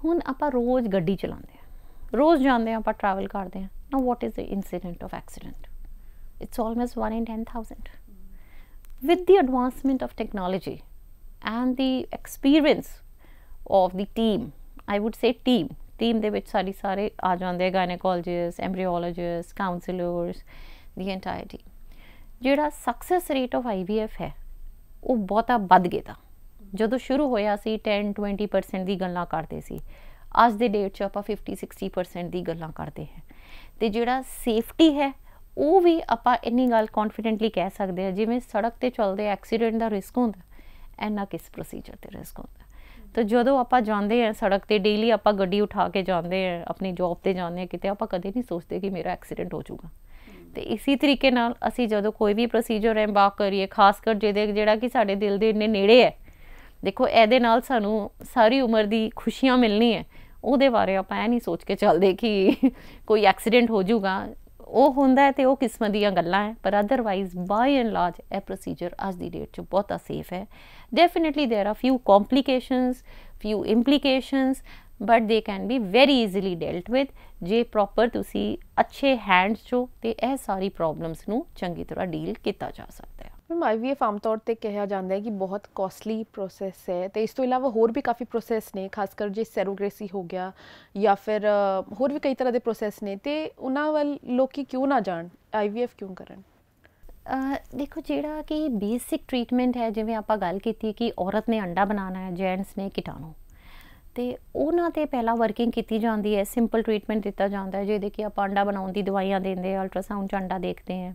ਹੁਣ ਆਪਾਂ ਰੋਜ਼ ਗੱਡੀ ਚਲਾਉਂਦੇ ਹਾਂ, ਰੋਜ਼ ਜਾਂਦੇ ਹਾਂ, ਆਪਾਂ ਟਰੈਵਲ ਕਰਦੇ ਹਾਂ। Now what is the incident of accident? It's almost 1 in 10,000. With the advancement of technology and the experience of the team, I would say team ਦੇ ਵਿੱਚ ਸਾਡੀ ਸਾਰੇ ਆ ਜਾਂਦੇ ਗਾਇਨੇਕੋਲੋਜਿਸਟ, ਐਮਬਰੀਓਲੋਜਿਸਟ, ਕਾਉਂਸਲਰਸ, ਦੀ ਐਂਟਾਇਰ ਟੀਮ। ਜਿਹੜਾ ਸਕਸੈਸ ਰੇਟ ਆਫ IVF ਹੈ ਉਹ ਬਹੁਤਾ ਵੱਧ ਗਿਆ। ਜਦੋਂ ਸ਼ੁਰੂ ਹੋਇਆ ਸੀ 10-20% ਦੀ ਗੱਲਾਂ ਕਰਦੇ ਸੀ, ਅੱਜ ਦੇ ਡੇਟ 'ਚ ਆਪਾਂ 50-60% ਦੀ ਗੱਲਾਂ ਕਰਦੇ ਹਾਂ। ਤੇ ਜਿਹੜਾ ਸੇਫਟੀ ਹੈ ਉਹ ਵੀ ਆਪਾਂ ਇੰਨੀ ਗੱਲ ਕੌਨਫੀਡੈਂਟਲੀ ਕਹਿ ਸਕਦੇ ਹਾਂ ਜਿਵੇਂ ਸੜਕ 'ਤੇ ਚੱਲਦੇ ਐਕਸੀਡੈਂਟ ਦਾ ਰਿਸਕ ਹੁੰਦਾ, ਇੰਨਾ ਕਿਸ ਪ੍ਰੋਸੀਜਰ 'ਤੇ ਰਿਸਕ ਹੁੰਦਾ। ਤਾਂ ਜਦੋਂ ਆਪਾਂ ਜਾਂਦੇ ਹਾਂ ਸੜਕ 'ਤੇ, ਡੇਲੀ ਆਪਾਂ ਗੱਡੀ ਉਠਾ ਕੇ ਜਾਂਦੇ ਹਾਂ, ਆਪਣੀ ਜੋਬ 'ਤੇ ਜਾਂਦੇ ਹਾਂ ਕਿਤੇ, ਆਪਾਂ ਕਦੇ ਨਹੀਂ ਸੋਚਦੇ ਕਿ ਮੇਰਾ ਐਕਸੀਡੈਂਟ ਹੋ ਜਾਊਗਾ। ਤੇ ਇਸੇ ਤਰੀਕੇ ਨਾਲ ਅਸੀਂ ਜਦੋਂ ਕੋਈ ਵੀ ਪ੍ਰੋਸੀਜਰ ਐਮਬਾਰਕ ਕਰੀਏ, ਖਾਸ ਕਰ ਜਿਹੜਾ ਕਿ ਸਾਡੇ ਦਿਲ ਦੇ ਇੰਨੇ ਨੇੜੇ ਹੈ, ਦੇਖੋ ਇਹਦੇ ਨਾਲ ਸਾਨੂੰ ਸਾਰੀ ਉਮਰ ਦੀ ਖੁਸ਼ੀਆਂ ਮਿਲਣੀ ਹੈ, ਉਹਦੇ ਬਾਰੇ ਆਪਾਂ ਇਹ ਨਹੀਂ ਸੋਚ ਕੇ ਚੱਲਦੇ ਕਿ ਕੋਈ ਐਕਸੀਡੈਂਟ ਹੋ ਜਾਊਗਾ। ਉਹ ਹੁੰਦਾ ਹੈ ਤੇ ਉਹ ਕਿਸਮਤ ਦੀਆਂ ਗੱਲਾਂ ਹੈ, ਪਰ ਅਦਰਵਾਈਜ਼ ਬਾਈ ਐਂਡ ਲਾਰਜ ਇਹ ਪ੍ਰੋਸੀਜਰ ਅੱਜ ਦੀ ਡੇਟ 'ਚ ਬਹੁਤਾ ਸੇਫ ਹੈ। Definitely there are few complications, few implications, but they can be very easily dealt with ਜੇ ਪ੍ਰੋਪਰ ਤੁਸੀਂ ਅੱਛੇ ਹੈਂਡਸ 'ਚੋਂ, ਤੇ ਇਹ ਸਾਰੀ ਪ੍ਰੋਬਲਮਸ ਨੂੰ ਚੰਗੀ ਤਰ੍ਹਾਂ ਡੀਲ ਕੀਤਾ ਜਾ ਸਕਦਾ ਹੈ। ਮੈਮ IVF ਆਮ ਤੌਰ ਤੇ ਕਿਹਾ ਜਾਂਦਾ ਹੈ ਕਿ ਬਹੁਤ ਕੋਸਟਲੀ ਪ੍ਰੋਸੈਸ ਹੈ, ਤੇ ਇਸ ਤੋਂ ਇਲਾਵਾ ਹੋਰ ਵੀ ਕਾਫੀ ਪ੍ਰੋਸੈਸ ਨੇ, ਖਾਸ ਕਰ ਜੇ ਸੈਰੋਗੇਸੀ ਹੋ ਗਿਆ ਜਾਂ ਫਿਰ ਹੋਰ ਵੀ ਕਈ ਤਰ੍ਹਾਂ ਦੇ ਪ੍ਰੋਸੈਸ ਨੇ, ਤੇ ਉਹਨਾਂ ਵੱਲ ਲੋਕੀ ਕਿਉਂ ਨਾ ਜਾਣ, IVF ਕਿਉਂ ਕਰਨ? ਦੇਖੋ, ਜਿਹੜਾ ਕਿ ਬੇਸਿਕ ਟਰੀਟਮੈਂਟ ਹੈ, ਜਿਵੇਂ ਆਪਾਂ ਗੱਲ ਕੀਤੀ ਕਿ ਔਰਤ ਨੇ ਅੰਡਾ ਬਣਾਉਣਾ ਹੈ, ਜੈਂਟਸ ਨੇ ਕੀਟਾਣੂ, ਤੇ ਉਹਨਾਂ 'ਤੇ ਪਹਿਲਾਂ ਵਰਕਿੰਗ ਕੀਤੀ ਜਾਂਦੀ ਹੈ। ਸਿੰਪਲ ਟਰੀਟਮੈਂਟ ਦਿੱਤਾ ਜਾਂਦਾ ਹੈ, ਜਿਹਦੇ ਕਿ ਆਪਾਂ ਅੰਡਾ ਬਣਾਉਣ ਦੀ ਦਵਾਈਆਂ ਦਿੰਦੇ, ਅਲਟਰਾਸਾਊਂਡ 'ਚ ਅੰਡਾ ਦੇਖਦੇ हैं,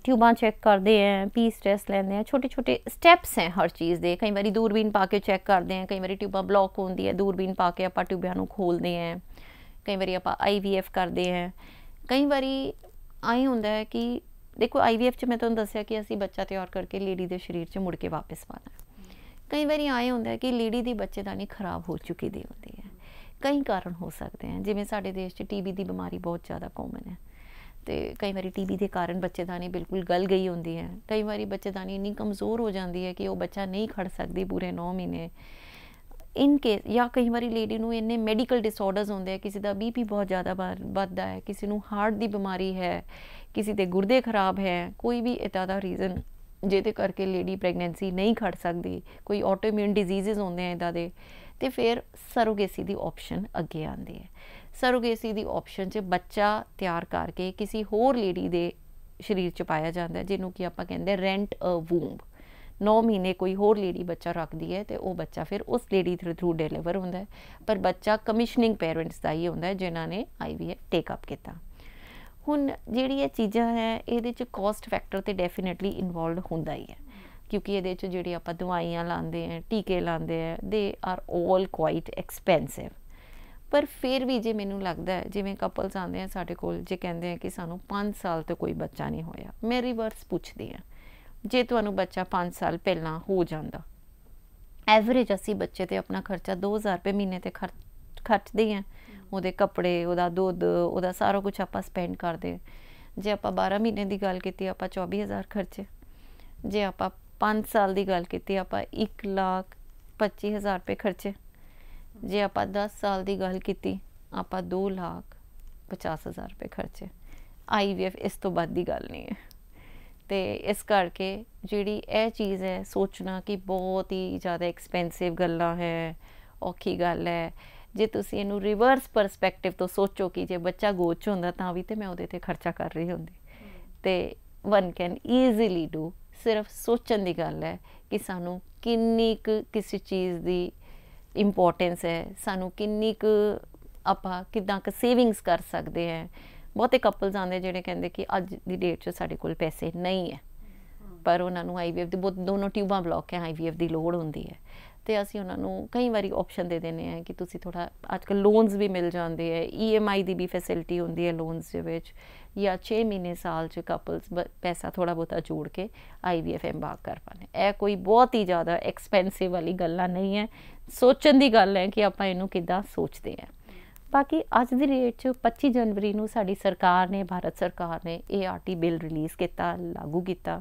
ट्यूबा चैक करते हैं, पीस टेस्ट लेंदे हैं, छोटे छोटे स्टैप्स हैं हर चीज़ के। कई बार दूरबीन पा के चैक करते हैं, कई बार ट्यूबा ब्लॉक होती है, दूरबीन पा के आप ट्यूबा नूं खोलते हैं, कई बार आप IVF करते हैं, कई बार आए होंदा है कि देखो IVF च मैं तुहानूं दस्सिया कि असीं बच्चा तैयार करके लेडी के शरीर च मुड़ के वापस पाना। कई बार आए होंदा है कि लेडी की बच्चेदानी खराब हो चुकी दी होती है। कई कारण हो सकते हैं, जिवें साडे देश च TB की बीमारी बहुत ज़्यादा कॉमन है, तो कई बार TB के कारण बच्चेदानी बिल्कुल गल गई होंदी है। कई बार बच्चेदानी इन्नी कमज़ोर हो जाती है कि वो बच्चा नहीं खड़ सकती पूरे 9 महीने इन केस, या कई बार लेडी नूं इन्ने मैडिकल डिसऑर्डर्स होंदे, किसी का BP बहुत ज़्यादा बढ़ता है, किसी नूं हार्ट की बीमारी है, किसी के गुर्दे खराब है, कोई भी इदा दा रीज़न जिहदे करके लेडी प्रैगनेंसी नहीं खड़ सकती, कोई ऑटोइम्यून डिजीज़ होंदे हैं इदा दे, तो फिर सरोगेसी की ऑप्शन अगे आती है। सरोगेसी की ऑप्शन च बच्चा तैयार करके किसी होर लेडी के शरीर च पाया जाता है, जिन्हों कि आप कहते हैं रेंट अ वूम्ब। 9 महीने कोई होर लेडी बच्चा रखती है, तो वह बच्चा फिर उस लेडी थ्रू डिलीवर होता है, पर बच्चा कमिशनिंग पेरेंट्स का ही होता है जिन्होंने IVF टेकअप किया। हुण जिहड़ी ये चीज़ां है, ये कॉस्ट फैक्टर तो डेफिनेटली इनवॉल्व होंदा ही है, क्योंकि ये जिहड़ी आपां दवाइयां लांदे हैं, टीके लांदे हैं, they are all quite expensive. पर फिर भी जे मैनूं लगदा है, जिवें कपल्स आते हैं साडे कोल, जे कहंदे हैं कि सानूं 5 साल तो कोई बच्चा नहीं होया, मैं रिवर्स पुछदी हां, जे तुहानूं बच्चा 5 साल पहलां हो जांदा, एवरेज असीं बच्चे ते अपना खर्चा 2000 रुपये महीने ते खर्चदे हैं, ਉਹਦੇ ਕੱਪੜੇ, ਉਹਦਾ ਦੁੱਧ, ਉਹਦਾ ਸਾਰਾ ਕੁਛ ਆਪਾਂ ਸਪੈਂਡ ਕਰਦੇ। ਜੇ ਆਪਾਂ 12 ਮਹੀਨੇ ਦੀ ਗੱਲ ਕੀਤੀ, ਆਪਾਂ 24,000 ਖਰਚੇ। ਜੇ ਆਪਾਂ 5 ਸਾਲ ਦੀ ਗੱਲ ਕੀਤੀ, ਆਪਾਂ 1,25,000 ਰੁਪਏ ਖਰਚੇ। ਜੇ ਆਪਾਂ 10 ਸਾਲ ਦੀ ਗੱਲ ਕੀਤੀ, ਆਪਾਂ 2,50,000 ਰੁਪਏ ਖਰਚੇ। IVF ਇਸ ਤੋਂ ਵੱਧ ਦੀ ਗੱਲ ਨਹੀਂ ਹੈ। ਤੇ ਇਸ ਕਰਕੇ ਜਿਹੜੀ ਇਹ ਚੀਜ਼ ਹੈ, ਸੋਚਣਾ ਕਿ ਬਹੁਤ ਹੀ ਜ਼ਿਆਦਾ ਐਕਸਪੈਂਸਿਵ ਗੱਲਾਂ ਹੈ, ਔਖੀ ਗੱਲ ਹੈ। ਜੇ ਤੁਸੀਂ ਇਹਨੂੰ ਰਿਵਰਸ ਪਰਸਪੈਕਟਿਵ ਤੋਂ ਸੋਚੋ ਕਿ ਜੇ ਬੱਚਾ ਗੋਦ 'ਚ ਹੁੰਦਾ ਤਾਂ ਵੀ ਤਾਂ ਮੈਂ ਉਹਦੇ 'ਤੇ ਖਰਚਾ ਕਰ ਰਹੀ ਹੁੰਦੀ, ਅਤੇ ਵਨ ਕੈਨ ਈਜ਼ੀਲੀ ਡੂ। ਸਿਰਫ ਸੋਚਣ ਦੀ ਗੱਲ ਹੈ ਕਿ ਸਾਨੂੰ ਕਿੰਨੀ ਕੁ ਕਿਸੇ ਚੀਜ਼ ਦੀ ਇੰਪੋਰਟੈਂਸ ਹੈ, ਸਾਨੂੰ ਕਿੰਨੀ ਕੁ ਆਪਾਂ ਕਿੱਦਾਂ ਕੁ ਸੇਵਿੰਗਸ ਕਰ ਸਕਦੇ ਹੈ। ਬਹੁਤੇ ਕਪਲਸ ਆਉਂਦੇ ਜਿਹੜੇ ਕਹਿੰਦੇ ਕਿ ਅੱਜ ਦੀ ਡੇਟ 'ਚ ਸਾਡੇ ਕੋਲ ਪੈਸੇ ਨਹੀਂ ਹੈ, ਪਰ ਉਹਨਾਂ ਨੂੰ IVF ਦੀ ਦੋਨੋਂ ਟਿਊਬਾਂ ਬਲੌਕ ਹੈ, IVF ਦੀ ਲੋੜ ਹੁੰਦੀ ਹੈ, ਅਤੇ ਅਸੀਂ ਉਹਨਾਂ ਨੂੰ ਕਈ ਵਾਰੀ ਆਪਸ਼ਨ ਦੇ ਦਿੰਦੇ ਹਾਂ ਕਿ ਤੁਸੀਂ ਥੋੜ੍ਹਾ, ਅੱਜ ਕੱਲ੍ਹ ਲੋਨਸ ਵੀ ਮਿਲ ਜਾਂਦੇ ਹੈ, EMI ਦੀ ਵੀ ਫੈਸਿਲਿਟੀ ਹੁੰਦੀ ਹੈ ਲੋਨਸ ਦੇ ਵਿੱਚ, ਜਾਂ 6 ਮਹੀਨੇ ਸਾਲ 'ਚ ਕਪਲਸ ਪੈਸਾ ਥੋੜ੍ਹਾ ਬਹੁਤਾ ਜੋੜ ਕੇ IVF ਐਮਬਾਰਕ ਕਰ ਪਾਉਂਦੇ। ਇਹ ਕੋਈ ਬਹੁਤ ਹੀ ਜ਼ਿਆਦਾ ਐਕਸਪੈਂਸਿਵ ਵਾਲੀ ਗੱਲਾਂ ਨਹੀਂ ਹੈ, ਸੋਚਣ ਦੀ ਗੱਲ ਹੈ ਕਿ ਆਪਾਂ ਇਹਨੂੰ ਕਿੱਦਾਂ ਸੋਚਦੇ ਹਾਂ। ਬਾਕੀ ਅੱਜ ਦੀ ਡੇਟ 'ਚ 25 ਜਨਵਰੀ ਨੂੰ ਸਾਡੀ ਸਰਕਾਰ ਨੇ, ਭਾਰਤ ਸਰਕਾਰ ਨੇ ART ਬਿੱਲ ਰਿਲੀਜ਼ ਕੀਤਾ, ਲਾਗੂ ਕੀਤਾ,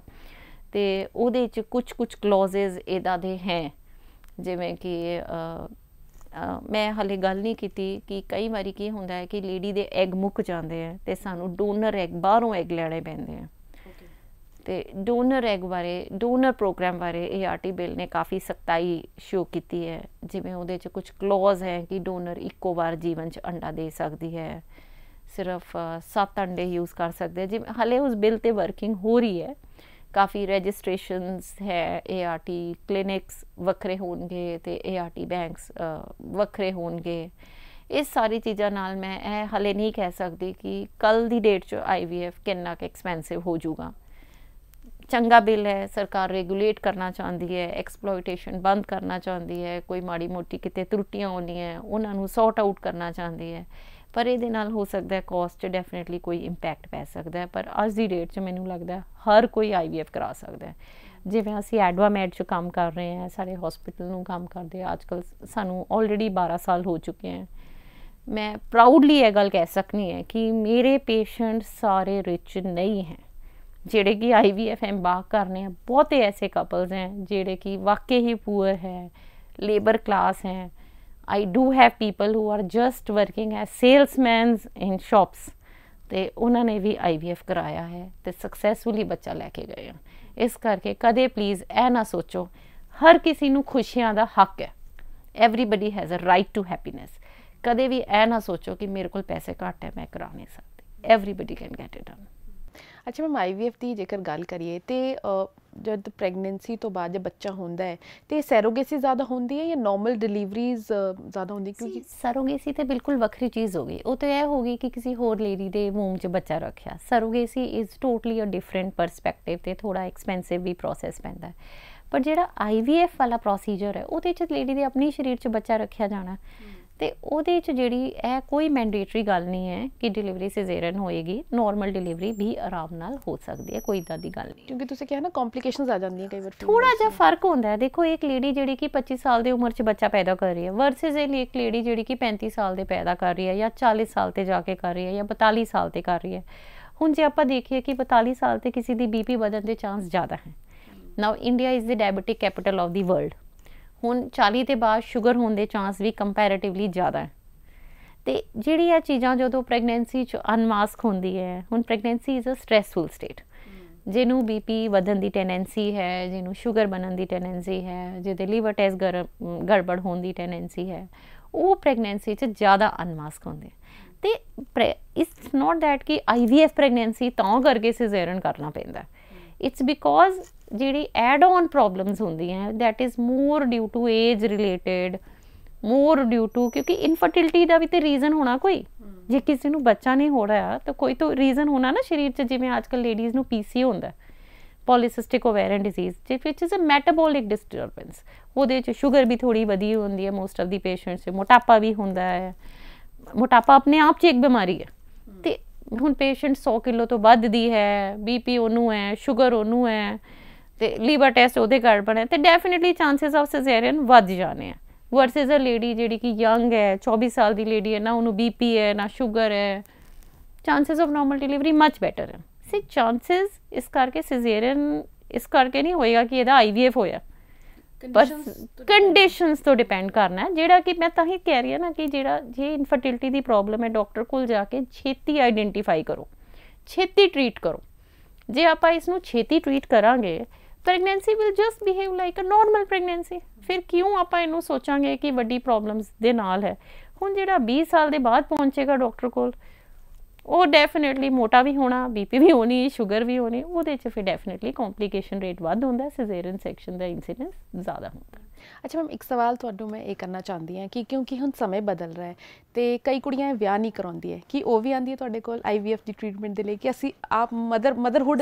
ਅਤੇ ਉਹਦੇ 'ਚ ਕੁਛ ਕਲੋਜ਼ਿਸ ਇੱਦਾਂ ਦੇ ਹੈ, ਜਿਵੇਂ ਕਿ ਮੈਂ ਹਾਲੇ ਗੱਲ ਨਹੀਂ ਕੀਤੀ ਕਿ ਕਈ ਵਾਰੀ ਕੀ ਹੁੰਦਾ ਹੈ ਕਿ ਲੇਡੀ ਦੇ ਐਗ ਮੁੱਕ ਜਾਂਦੇ ਹੈ, ਅਤੇ ਸਾਨੂੰ ਡੋਨਰ ਐਗ, ਬਾਹਰੋਂ ਐਗ ਲੈਣੇ ਪੈਂਦੇ ਹੈ। ਅਤੇ ਡੋਨਰ ਐਗ ਬਾਰੇ, ਡੋਨਰ ਪ੍ਰੋਗਰਾਮ ਬਾਰੇ ART ਬਿੱਲ ਨੇ ਕਾਫੀ ਸਖਤਾਈ ਸ਼ੋ ਕੀਤੀ ਹੈ। ਜਿਵੇਂ ਉਹਦੇ 'ਚ ਕੁਛ ਕਲੋਜ਼ ਹੈ ਕਿ ਡੋਨਰ ਇੱਕੋ ਵਾਰ ਜੀਵਨ 'ਚ ਅੰਡਾ ਦੇ ਸਕਦੀ ਹੈ, ਸਿਰਫ 7 ਅੰਡੇ ਯੂਜ਼ ਕਰ ਸਕਦੇ। ਜਿਵੇਂ ਹਾਲੇ ਉਸ ਬਿੱਲ 'ਤੇ ਵਰਕਿੰਗ ਹੋ ਰਹੀ ਹੈ, ਕਾਫੀ ਰਜਿਸਟ੍ਰੇਸ਼ਨਸ ਹੈ, ART ਕਲੀਨਿਕਸ ਵੱਖਰੇ ਹੋਣਗੇ ਅਤੇ ART ਬੈਂਕਸ ਵੱਖਰੇ ਹੋਣਗੇ। ਇਹ ਸਾਰੀ ਚੀਜ਼ਾਂ ਨਾਲ ਮੈਂ ਇਹ ਹਾਲੇ ਨਹੀਂ ਕਹਿ ਸਕਦੀ ਕਿ ਕੱਲ੍ਹ ਦੀ ਡੇਟ 'ਚ IVF ਕਿੰਨਾ ਕੁ ਐਕਸਪੈਂਸਿਵ ਹੋ ਜਾਊਗਾ। ਚੰਗਾ ਬਿੱਲ ਹੈ, ਸਰਕਾਰ ਰੈਗੂਲੇਟ ਕਰਨਾ ਚਾਹੁੰਦੀ ਹੈ, ਐਕਸਪਲੋਇਟੇਸ਼ਨ ਬੰਦ ਕਰਨਾ ਚਾਹੁੰਦੀ ਹੈ, ਕੋਈ ਮਾੜੀ ਮੋਟੀ ਕਿਤੇ ਤਰੁੱਟੀਆਂ ਹੁੰਦੀਆਂ ਉਹਨਾਂ ਨੂੰ ਸੌਟ ਆਊਟ ਕਰਨਾ ਚਾਹੁੰਦੀ ਹੈ, ਪਰ ਇਹਦੇ ਨਾਲ ਹੋ ਸਕਦਾ ਕੋਸਟ 'ਚ ਡੈਫੀਨੇਟਲੀ ਕੋਈ ਇੰਪੈਕਟ ਪੈ ਸਕਦਾ। ਪਰ ਅੱਜ ਦੀ ਡੇਟ 'ਚ ਮੈਨੂੰ ਲੱਗਦਾ ਹਰ ਕੋਈ IVF ਕਰਾ ਸਕਦਾ। ਜਿਵੇਂ ਅਸੀਂ ਐਡਵਾਮੈਡ 'ਚ ਕੰਮ ਕਰ ਰਹੇ ਹਾਂ, ਸਾਡੇ ਹੌਸਪੀਟਲ ਨੂੰ ਕੰਮ ਕਰਦੇ ਆ, ਅੱਜ ਕੱਲ੍ਹ ਸਾਨੂੰ ਆਲਰੇਡੀ 12 ਸਾਲ ਹੋ ਚੁੱਕੇ ਹੈ। मैं प्राउडली ये गल कह सकनी है कि मेरे पेशेंट सारे रिच नहीं हैं जेड़े कि IVF एम्बार्क करने हैं। बहुत ऐसे कपल्स हैं जेड़े कि वाकई ही पुअर हैं, लेबर क्लास हैं। I do have people who are just working as salesman in shops, तो उन्होंने भी IVF कराया है तो सक्सैसफुली बच्चा लैके गए हैं। इस करके कदे प्लीज़ ए ना सोचो, हर किसी नू खुशियां दा हक है, everybody has a right to happiness. कदे भी ए ना सोचो कि मेरे को पैसे घट है मैं करा नहीं सकती, everybody can get it done. अच्छा मैम, IVF की जेकर गल करिए तो जब प्रैगनेंसी तो बाद जब बच्चा होंदा है तो सैरोगेसी ज़्यादा होंदी है या नॉर्मल डिलीवरीज ज़्यादा होंदी? क्योंकि सरोगेसी तो बिल्कुल वक्री चीज़ हो गई, वो तो यह हो गई कि किसी होर लेडी के मूंह च बच्चा रखा। Surrogacy is totally a different perspective, तो थोड़ा एक्सपेंसिव भी प्रोसैस पैंदा है। पर जो IVF वाला प्रोसीजर है वो लेडी के अपने शरीर च बच्चा रखा जाना, तो वो जी कोई मैंडेटरी गल नहीं है कि डिलीवरी सिजेरियन होएगी, नॉर्मल डिलीवरी भी आराम नाल हो सकती है, कोई इदां दी गल नहीं। क्योंकि तुसें क्या ना कॉम्प्लिकेशंस आ जाती हैं कई बार, थोड़ा जा फर्क होता है। देखो एक लेडी जी कि 25 साल की उम्र च बच्चा पैदा कर रही है वर्सिस एक लेडी जी कि 35 साल के पैदा कर रही है या 40 साल से जाके कर रही है या 42 साल से कर रही है। हुण जे आपां देखिए कि 42 साल से किसी की BP बढ़न के चांस ज़्यादा है। Now India is the diabetic capital of the world. हुण 40 के बाद शुगर होने के चांस भी कंपैरेटिवली ज़्यादा है। तो जिहड़ी ये चीज़ां जो प्रैगनेंसी च अनमास्क होंदी है, हुण प्रैगनेंसी इज़ अ स्ट्रैसफुल स्टेट। जिन्हों BP ਵਧਣ ਦੀ ਟੈਂਡੈਂਸੀ ਹੈ, जिन्हों शुगर बनने की ਟੈਂਡੈਂਸੀ है, जिहदे लीवर टेस्ट गड़बड़ होने की ਟੈਂਡੈਂਸੀ है, वो प्रैगनेंसी च ज़्यादा अनमास्क होंगे। तो इट्स नॉट दैट कि IVF प्रैगनेंसी तां करके सिजेरियन करना पैंदा, इट्स बिकॉज जिहड़ी एड ऑन प्रॉब्लम्स होंदी हैं that is more due to age related, more due to क्योंकि इनफर्टिलिटी का भी तो रीजन होना कोई। जे किसी को बच्चा नहीं हो रहा तो कोई तो रीजन होना ना शरीर च। जिवें आजकल लेडीज़ नूं PC होंदा, polycystic ovarian disease which is a metabolic disturbance, उहदे च शुगर भी थोड़ी वधी होंदी है मोस्ट ऑफ दी पेशेंट्स से, मोटापा भी होंदा है। मोटापा अपने आप च एक बीमारी है। तो हुण पेशेंट 100 किलो तो वधदी है, BP उन्होंने है, शुगर उन्होंने है, तो लीवर टेस्ट उहदे गड़बड़ है, तो डेफिनेटली चांसिस ऑफ सिजेरियन वध जाने हैं। वर्सिस अ लेडी जी कि यंग है, 24 साल की लेडी है, ना उन्होंने BP है ना शुगर है, chances of normal delivery much better है। सी चांसिस इस करके सिजेरियन इस करके नहीं होएगा कि ਇਹਦਾ IVF होया, बस कंडीशंस तो डिपेंड करना है। जेड़ा कि मैं तां ही कह रही है ना कि जेड़ा जे इनफर्टिलिटी की प्रॉब्लम है डॉक्टर कोल जाके छेती आइडेंटिफाई करो, छेती ट्रीट करो। जे आपां इसनूं छेती ट्रीट करांगे pregnancy will just behave like a normal pregnancy. फिर क्यों आपां इनू सोचांगे कि वड्डी प्रॉब्लम्स दे नाल है। हुण जेड़ा 20 साल के बाद पहुंचेगा डॉक्टर कोल, वो डेफिनेटली मोटा भी होना, BP भी होनी, शुगर भी होनी, ਉਹਦੇ 'ਚ फिर डेफिनेटली कॉम्प्लीकेशन रेट ਵੱਧ ਹੁੰਦਾ, सिजेरियन सैक्शन का इंसीडेंस ज़्यादा ਹੁੰਦਾ। अच्छा मैम, एक सवाल ਤੁਹਾਨੂੰ मैं ये करना चाहती हाँ कि क्योंकि हुण समय बदल रहा है तो कई कुड़ियां ਵਿਆਹ नहीं करवाਉਂਦੀ है कि वो भी आंदी है ਤੁਹਾਡੇ ਕੋਲ IVF ਦੀ ਟ੍ਰੀਟਮੈਂਟ ਦੇ ਲਈ ਕਿ ਅਸੀਂ ਆਪ ਮਦਰਹੁੱਡ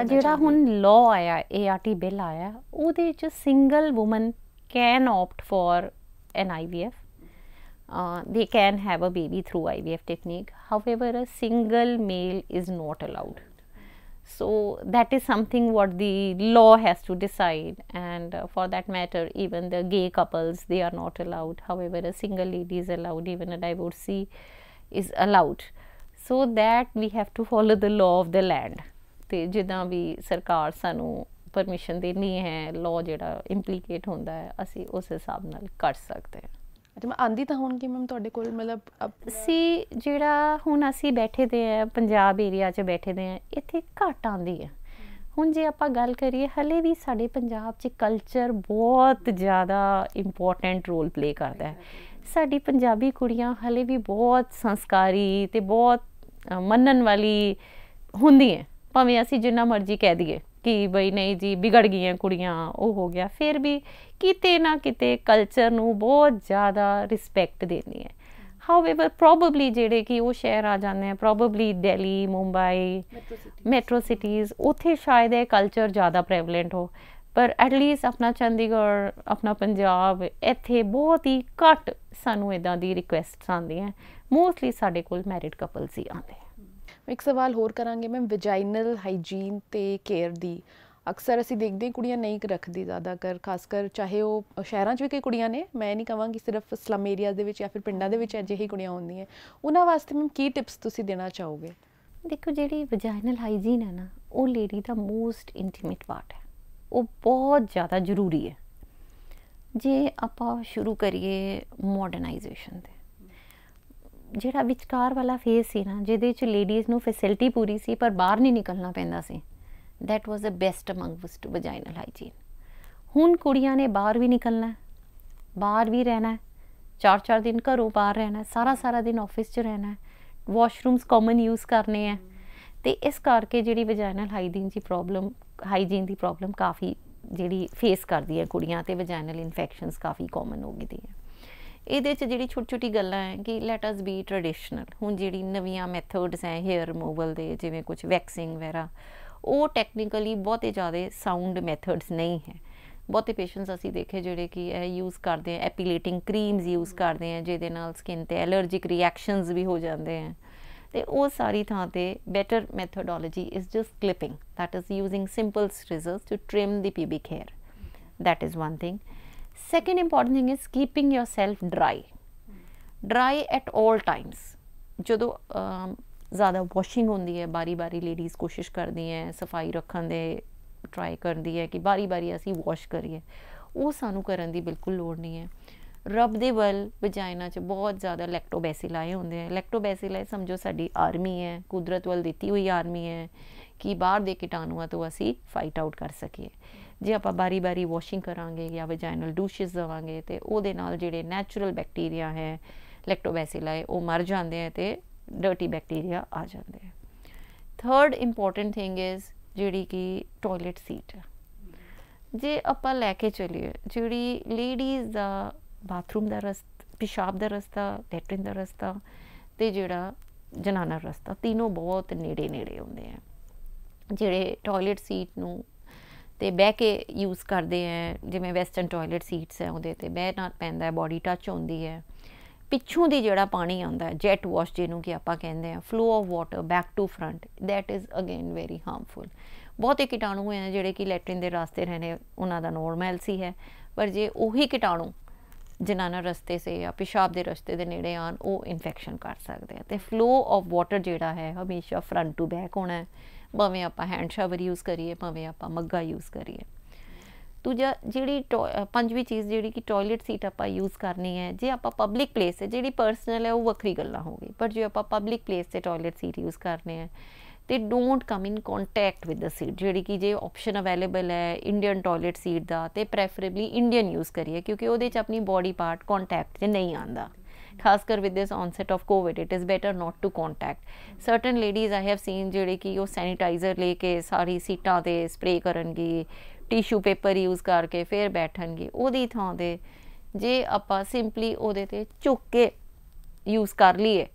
ਜਿਹੜਾ ਹੁਣ ਲਾਅ ਆਇਆ, ART ਬਿੱਲ ਆਇਆ, ਉਹਦੇ 'ਚ single woman can opt for an IVF. They can have a baby through IVF technique. However, a single male is not allowed. So that is something what the law has to decide, and for that matter even the gay couples, they are not allowed. However, a single lady is allowed, even a divorcee is allowed. So that we have to follow the law of the land. ਤੇ ਜਿੱਦਾਂ ਵੀ ਸਰਕਾਰ ਸਾਨੂੰ permission ਦੇਣੀ ਹੈ, law ਜਿਹੜਾ implicate ਹੁੰਦਾ ਹੈ, ਅਸੀਂ ਉਸ ਹਿਸਾਬ ਨਾਲ ਕਰ ਸਕਦੇ ਹਾਂ। अच्छा मैं आंदी तो होणगी मैम ਤੁਹਾਡੇ ਕੋਲ मतलब ਸੀ ਜਿਹੜਾ ਹੁਣ ਅਸੀਂ ਬੈਠੇ ਦੇ ਆ ਪੰਜਾਬ ਏਰੀਆ 'ਚ ਬੈਠੇ ਦੇ ਆ, ਇੱਥੇ ਘੱਟ ਆਉਂਦੀ ਹੈ। ਹੁਣ ਜੇ ਆਪਾਂ ਗੱਲ ਕਰੀਏ ਹਲੇ ਵੀ ਸਾਡੇ ਪੰਜਾਬ 'ਚ ਕਲਚਰ ਬਹੁਤ ਜ਼ਿਆਦਾ ਇੰਪੋਰਟੈਂਟ ਰੋਲ ਪਲੇ ਕਰਦਾ ਹੈ। ਸਾਡੀ ਪੰਜਾਬੀ ਕੁੜੀਆਂ ਹਲੇ ਵੀ ਬਹੁਤ ਸੰਸਕਾਰੀ ਤੇ ਬਹੁਤ ਮੰਨਣ ਵਾਲੀ ਹੁੰਦੀਆਂ, ਭਾਵੇਂ ਅਸੀਂ ਜਿੰਨਾ ਮਰਜ਼ੀ ਕਹਿ ਦਈਏ कि बई नहीं जी बिगड़ गई हैं कुड़ियाँ, वो हो गया, फिर भी किते ना किते कल्चर नूं बहुत ज़्यादा रिस्पैक्ट देनी है। हाउएवर प्रॉबेबली जेड़े कि वो शहर आ जाते हैं, probably Delhi, Mumbai, metro cities, उत्थे शायद ये कल्चर ज़्यादा प्रेवलेंट हो, पर एटलीस्ट अपना चंडीगढ़, अपना पंजाब, इत्थे बहुत ही घट सानू इदां दी रिक्वेस्ट आंदियां। मोस्टली साडे कोल मैरिड कपल्स ही आते हैं। एक सवाल होर करांगे मैम, वजाइनल हाइजीन ते केयर दी ਅਕਸਰ ਅਸੀਂ ਦੇਖਦੇ ਹਾਂ ਕੁੜੀਆਂ ਨਹੀਂ ਰੱਖਦੀ ਜ਼ਿਆਦਾਤਰ, ਖਾਸ ਕਰ ਚਾਹੇ ਉਹ ਸ਼ਹਿਰਾਂ 'ਚ ਵੀ ਕਈ ਕੁੜੀਆਂ ਨੇ, ਮੈਂ ਨਹੀਂ ਕਹਾਂਗੀ ਸਿਰਫ ਸਲਮ ਏਰੀਆਜ਼ ਦੇ ਵਿੱਚ ਜਾਂ ਫਿਰ ਪਿੰਡਾਂ ਦੇ ਵਿੱਚ ਅਜਿਹੀ ਕੁੜੀਆਂ ਹੁੰਦੀਆਂ, ਉਹਨਾਂ ਵਾਸਤੇ ਮੈਮ ਕੀ ਟਿਪਸ ਤੁਸੀਂ ਦੇਣਾ ਚਾਹੋਗੇ? ਦੇਖੋ, ਜਿਹੜੀ ਵਜਾਈਨਲ ਹਾਈਜੀਨ ਹੈ ਨਾ, ਉਹ ਲੇਡੀ ਦਾ ਮੋਸਟ ਇੰਟੀਮੇਟ ਪਾਰਟ ਹੈ, ਉਹ ਬਹੁਤ ਜ਼ਿਆਦਾ ਜ਼ਰੂਰੀ ਹੈ। ਜੇ ਆਪਾਂ ਸ਼ੁਰੂ ਕਰੀਏ ਮਾਡਰਨਾਈਜੇਸ਼ਨ ਤੇ, ਜਿਹੜਾ ਵਿਚਕਾਰ ਵਾਲਾ ਫੇਸ ਸੀ ਨਾ, ਜਿਹਦੇ 'ਚ ਲੇਡੀਜ਼ ਨੂੰ ਫੈਸਿਲਿਟੀ ਪੂਰੀ ਸੀ ਪਰ ਬਾਹਰ ਨਹੀਂ ਨਿਕਲਣਾ ਪੈਂਦਾ ਸੀ, that was the best amongst vaginal hygiene. ਹੁਣ ਕੁੜੀਆਂ ਨੇ ਬਾਹਰ ਵੀ ਨਿਕਲਣਾ, ਬਾਹਰ ਵੀ ਰਹਿਣਾ, 4-4 ਦਿਨ ਘਰੋਂ ਬਾਹਰ ਰਹਿਣਾ, ਸਾਰਾ ਦਿਨ ਆਫਿਸ 'ਚ ਰਹਿਣਾ, ਵਾਸ਼ਰੂਮਸ ਕਾਮਨ ਯੂਜ਼ ਕਰਨੇ ਹੈ, ਅਤੇ ਇਸ ਕਰਕੇ ਜਿਹੜੀ ਵਜਾਈਨਲ ਹਾਈਜੀਨ ਦੀ ਪ੍ਰੋਬਲਮ ਕਾਫੀ ਜਿਹੜੀ ਫੇਸ ਕਰਦੀ ਹੈ ਕੁੜੀਆਂ, ਅਤੇ ਵਜਾਈਨਲ ਇਨਫੈਕਸ਼ਨਸ ਕਾਫੀ ਕਾਮਨ ਹੋ ਗਈ ਦੀਆਂ। ਇਹਦੇ 'ਚ ਜਿਹੜੀ ਛੋਟੀ ਗੱਲਾਂ ਹੈ ਕਿ ਲੈਟ ਅਸ ਬੀ ਟ੍ਰੈਡੀਸ਼ਨਲ। ਹੁਣ ਜਿਹੜੀ ਨਵੀਆਂ ਮੈਥਡਸ ਹੈ ਹੇਅਰ ਰਿਮੂਵਲ ਦੇ, ਜਿਵੇਂ ਕੁਛ ਵੈਕਸਿੰਗ ਵਗੈਰਾ, ਉਹ ਟੈਕਨੀਕਲੀ ਬਹੁਤੇ ਜ਼ਿਆਦਾ ਸਾਊਂਡ ਮੈਥਡਸ ਨਹੀਂ ਹੈ। ਬਹੁਤੇ ਪੇਸ਼ੈਂਟਸ ਅਸੀਂ ਦੇਖੇ ਜਿਹੜੇ ਕਿ ਇਹ ਯੂਜ਼ ਕਰਦੇ ਆ, ਐਪੀਲੇਟਿੰਗ ਕਰੀਮਸ ਯੂਜ਼ ਕਰਦੇ ਆ, ਜਿਹਦੇ ਨਾਲ ਸਕਿਨ 'ਤੇ ਐਲਰਜਿਕ ਰਿਐਕਸ਼ਨਸ ਵੀ ਹੋ ਜਾਂਦੇ ਆ। ਅਤੇ ਉਹ ਸਾਰੀ ਥਾਂ 'ਤੇ better methodology is just clipping, that is using simple scissors to trim the pubic hair, that is one thing. Second important thing is keeping yourself dry at all times। ਜਦੋਂ ਜ਼ਿਆਦਾ ਵਾਸ਼ਿੰਗ ਹੁੰਦੀ ਹੈ, ਬਾਰੀ ਲੇਡੀਜ਼ ਕੋਸ਼ਿਸ਼ ਕਰਦੀ ਹੈ ਸਫਾਈ ਰੱਖਣ ਦੇ, ਟਰਾਈ ਕਰਦੀ ਹੈ ਕਿ ਬਾਰੀ ਅਸੀਂ ਵਾਸ਼ ਕਰੀਏ, ਉਹ ਸਾਨੂੰ ਕਰਨ ਦੀ ਬਿਲਕੁਲ ਲੋੜ ਨਹੀਂ ਹੈ। ਰੱਬ ਦੇ ਵੱਲ ਵਜਾਈਨਾ 'ਚ ਬਹੁਤ ਜ਼ਿਆਦਾ ਲੈਕਟੋਬੈਸੀਲਾਏ ਹੁੰਦੇ ਹੈ। ਲੈਕਟੋਬੈਸੀਲਾਏ ਸਮਝੋ ਸਾਡੀ ਆਰਮੀ ਹੈ, ਕੁਦਰਤ ਵੱਲ ਦਿੱਤੀ ਹੋਈ ਆਰਮੀ ਹੈ, ਕਿ ਬਾਹਰ ਦੇ ਕੀਟਾਣੂਆਂ ਤੋਂ ਅਸੀਂ ਫਾਈਟ ਆਊਟ ਕਰ ਸਕੀਏ। ਜੇ ਆਪਾਂ ਬਾਰੀ ਵਾਸ਼ਿੰਗ ਕਰਾਂਗੇ ਜਾਂ ਵਜਾਈਨਲ ਡੂਸ਼ਿਸ ਦੇਵਾਂਗੇ, ਅਤੇ ਉਹਦੇ ਨਾਲ ਜਿਹੜੇ ਨੈਚੁਰਲ ਬੈਕਟੀਰੀਆ ਹੈ ਲੈਕਟੋਬੈਸੀਲਾਏ, ਉਹ ਮਰ ਜਾਂਦੇ ਹੈ ਅਤੇ ਡਰਟੀ ਬੈਕਟੀਰੀਆ ਆ ਜਾਂਦੇ ਹੈ। ਥਰਡ ਇੰਪੋਰਟੈਂਟ ਥਿੰਗ ਇਜ਼ ਜਿਹੜੀ ਕਿ ਟੋਇਲਟ ਸੀਟ ਹੈ। ਜੇ ਆਪਾਂ ਲੈ ਕੇ ਚੱਲੀਏ, ਜਿਹੜੀ ਲੇਡੀਜ਼ ਦਾ ਬਾਥਰੂਮ ਦਾ ਪਿਸ਼ਾਬ ਦਾ ਰਸਤਾ, ਲੈਟਰਿਨ ਦਾ ਰਸਤਾ, ਅਤੇ ਜਿਹੜਾ ਜਨਾਨਾ ਰਸਤਾ, ਤਿੰਨੋਂ ਬਹੁਤ ਨੇੜੇ ਹੁੰਦੇ ਆ। ਜਿਹੜੇ ਟੋਇਲਟ ਸੀਟ ਨੂੰ ਤੇ ਬਹਿ ਕੇ ਯੂਜ਼ ਕਰਦੇ ਹੈ, ਜਿਵੇਂ ਵੈਸਟਰਨ ਟੋਇਲਟ ਸੀਟਸ ਹੈ, ਉਹਦੇ 'ਤੇ ਬਹਿਣਾ ਪੈਂਦਾ, ਬੋਡੀ ਟੱਚ ਹੁੰਦੀ ਹੈ। ਪਿੱਛੋਂ ਦੀ ਜਿਹੜਾ ਪਾਣੀ ਆਉਂਦਾ, ਜੈਟ ਵਾਸ਼ ਜਿਹਨੂੰ ਕਿ ਆਪਾਂ ਕਹਿੰਦੇ ਹਾਂ, flow of water back to front, that is again very harmful. ਬਹੁਤੇ ਕੀਟਾਣੂ ਹੈ ਜਿਹੜੇ ਕਿ ਲੈਟਰਿਨ ਦੇ ਰਾਸਤੇ ਰਹਿਣੇ, ਉਹਨਾਂ ਦਾ ਨੋਰਮਲ ਸੀ ਹੈ, ਪਰ ਜੇ ਉਹੀ ਕੀਟਾਣੂ ਜਨਾਨਾ ਰਸਤੇ ਸੇ ਜਾਂ ਪਿਸ਼ਾਬ ਦੇ ਰਸਤੇ ਦੇ ਨੇੜੇ ਆਉਣ, ਉਹ ਇਨਫੈਕਸ਼ਨ ਕਰ ਸਕਦੇ ਆ। ਅਤੇ ਫਲੋ ਆਫ ਵਾਟਰ ਜਿਹੜਾ ਹੈ ਹਮੇਸ਼ਾ ਫਰੰਟ ਟੂ ਬੈਕ ਹੋਣਾ, ਭਾਵੇਂ ਆਪਾਂ ਹੈਂਡ ਸ਼ਾਵਰ ਯੂਜ਼ ਕਰੀਏ, ਭਾਵੇਂ ਆਪਾਂ ਮੱਗਾ ਯੂਜ਼ ਕਰੀਏ। ਦੂਜਾ, ਜਿਹੜੀ ਪੰਜਵੀਂ ਚੀਜ਼ ਜਿਹੜੀ ਕਿ ਟੋਇਲਟ ਸੀਟ ਆਪਾਂ ਯੂਜ਼ ਕਰਨੀ ਹੈ, ਜੇ ਆਪਾਂ ਪਬਲਿਕ ਪਲੇਸ 'ਤੇ, ਜਿਹੜੀ ਪਰਸਨਲ ਹੈ ਉਹ ਵੱਖਰੀ ਗੱਲਾਂ ਹੋ ਗਈ, ਪਰ ਜੇ ਆਪਾਂ ਪਬਲਿਕ ਪਲੇਸ 'ਤੇ ਟੋਇਲਟ ਸੀਟ ਯੂਜ਼ ਕਰਨੇ ਹੈ, ਅਤੇ don't come in contact with the seat. ਜਿਹੜੀ ਕਿ ਜੇ ਆਪਸ਼ਨ ਅਵੇਲੇਬਲ ਹੈ ਇੰਡੀਅਨ ਟੋਇਲਟ ਸੀਟ ਦਾ, ਅਤੇ ਪ੍ਰੈਫਰੇਬਲੀ ਇੰਡੀਅਨ ਯੂਜ਼ ਕਰੀਏ, ਕਿਉਂਕਿ ਉਹਦੇ 'ਚ ਆਪਣੀ ਬੋਡੀ ਪਾਰਟ ਕੋਂਟੈਕਟ 'ਚ ਨਹੀਂ ਆਉਂਦਾ। ਖਾਸ ਕਰ with this onset of COVID, it is better not to contact. Certain ladies I have seen ਜਿਹੜੇ ਕਿ ਉਹ ਸੈਨੀਟਾਈਜ਼ਰ ਲੈ ਕੇ ਸਾਰੀ ਸੀਟਾਂ 'ਤੇ ਸਪਰੇ ਕਰਨਗੇ, ਟਿਸ਼ੂ ਪੇਪਰ ਯੂਜ਼ ਕਰਕੇ ਫਿਰ ਬੈਠਣਗੇ। ਉਹਦੀ ਥਾਂ 'ਤੇ ਜੇ ਆਪਾਂ ਸਿੰਪਲੀ ਉਹਦੇ 'ਤੇ ਝੁੱਕ ਕੇ ਯੂਜ਼ ਕਰ ਲਈਏ,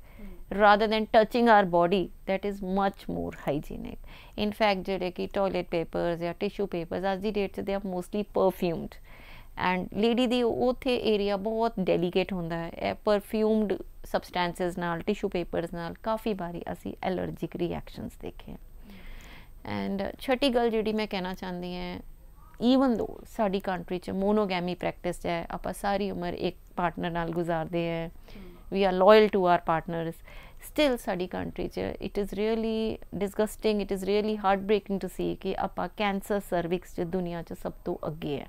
rather than touching our body, that is much more hygienic. In fact, ਜਿਹੜੇ ਕਿ ਟੋਇਲਟ ਪੇਪਰਸ ਜਾਂ ਟਿਸ਼ੂ ਪੇਪਰਸ ਅੱਜ ਦੀ ਡੇਟ 'ਚ they are mostly perfumed, and lady ਦੀ ਉੱਥੇ ਏਰੀਆ ਬਹੁਤ ਡੈਲੀਕੇਟ ਹੁੰਦਾ ਹੈ। ਇਹ ਪਰਫਿਊਮਡ ਸਬਸਟੈਂਸਿਸ ਨਾਲ, ਟਿਸ਼ੂ ਪੇਪਰਸ ਨਾਲ ਕਾਫੀ ਵਾਰੀ ਅਸੀਂ ਐਲਰਜਿਕ ਰਿਐਕਸ਼ਨਸ ਦੇਖੇ। ਐਂਡ ਛੋਟੀ ਗੱਲ ਜਿਹੜੀ ਮੈਂ ਕਹਿਣਾ ਚਾਹੁੰਦੀ ਹਾਂ, ਈਵਨ ਦੋ ਸਾਡੀ ਕੰਟਰੀ 'ਚ ਮੋਨੋਗੈਮੀ ਪ੍ਰੈਕਟਿਸ ਹੈ, ਆਪਾਂ ਸਾਰੀ ਉਮਰ ਇੱਕ ਪਾਰਟਨਰ ਨਾਲ ਗੁਜ਼ਾਰਦੇ ਹੈ, we are loyal to our partners, still ਸਾਡੀ ਕੰਟਰੀ 'ਚ it is really disgusting, it is really heartbreaking to see ਕਿ ਆਪਾਂ ਕੈਂਸਰ ਸਰਵਿਕਸ 'ਚ ਦੁਨੀਆ 'ਚ ਸਭ ਤੋਂ ਅੱਗੇ ਹੈ।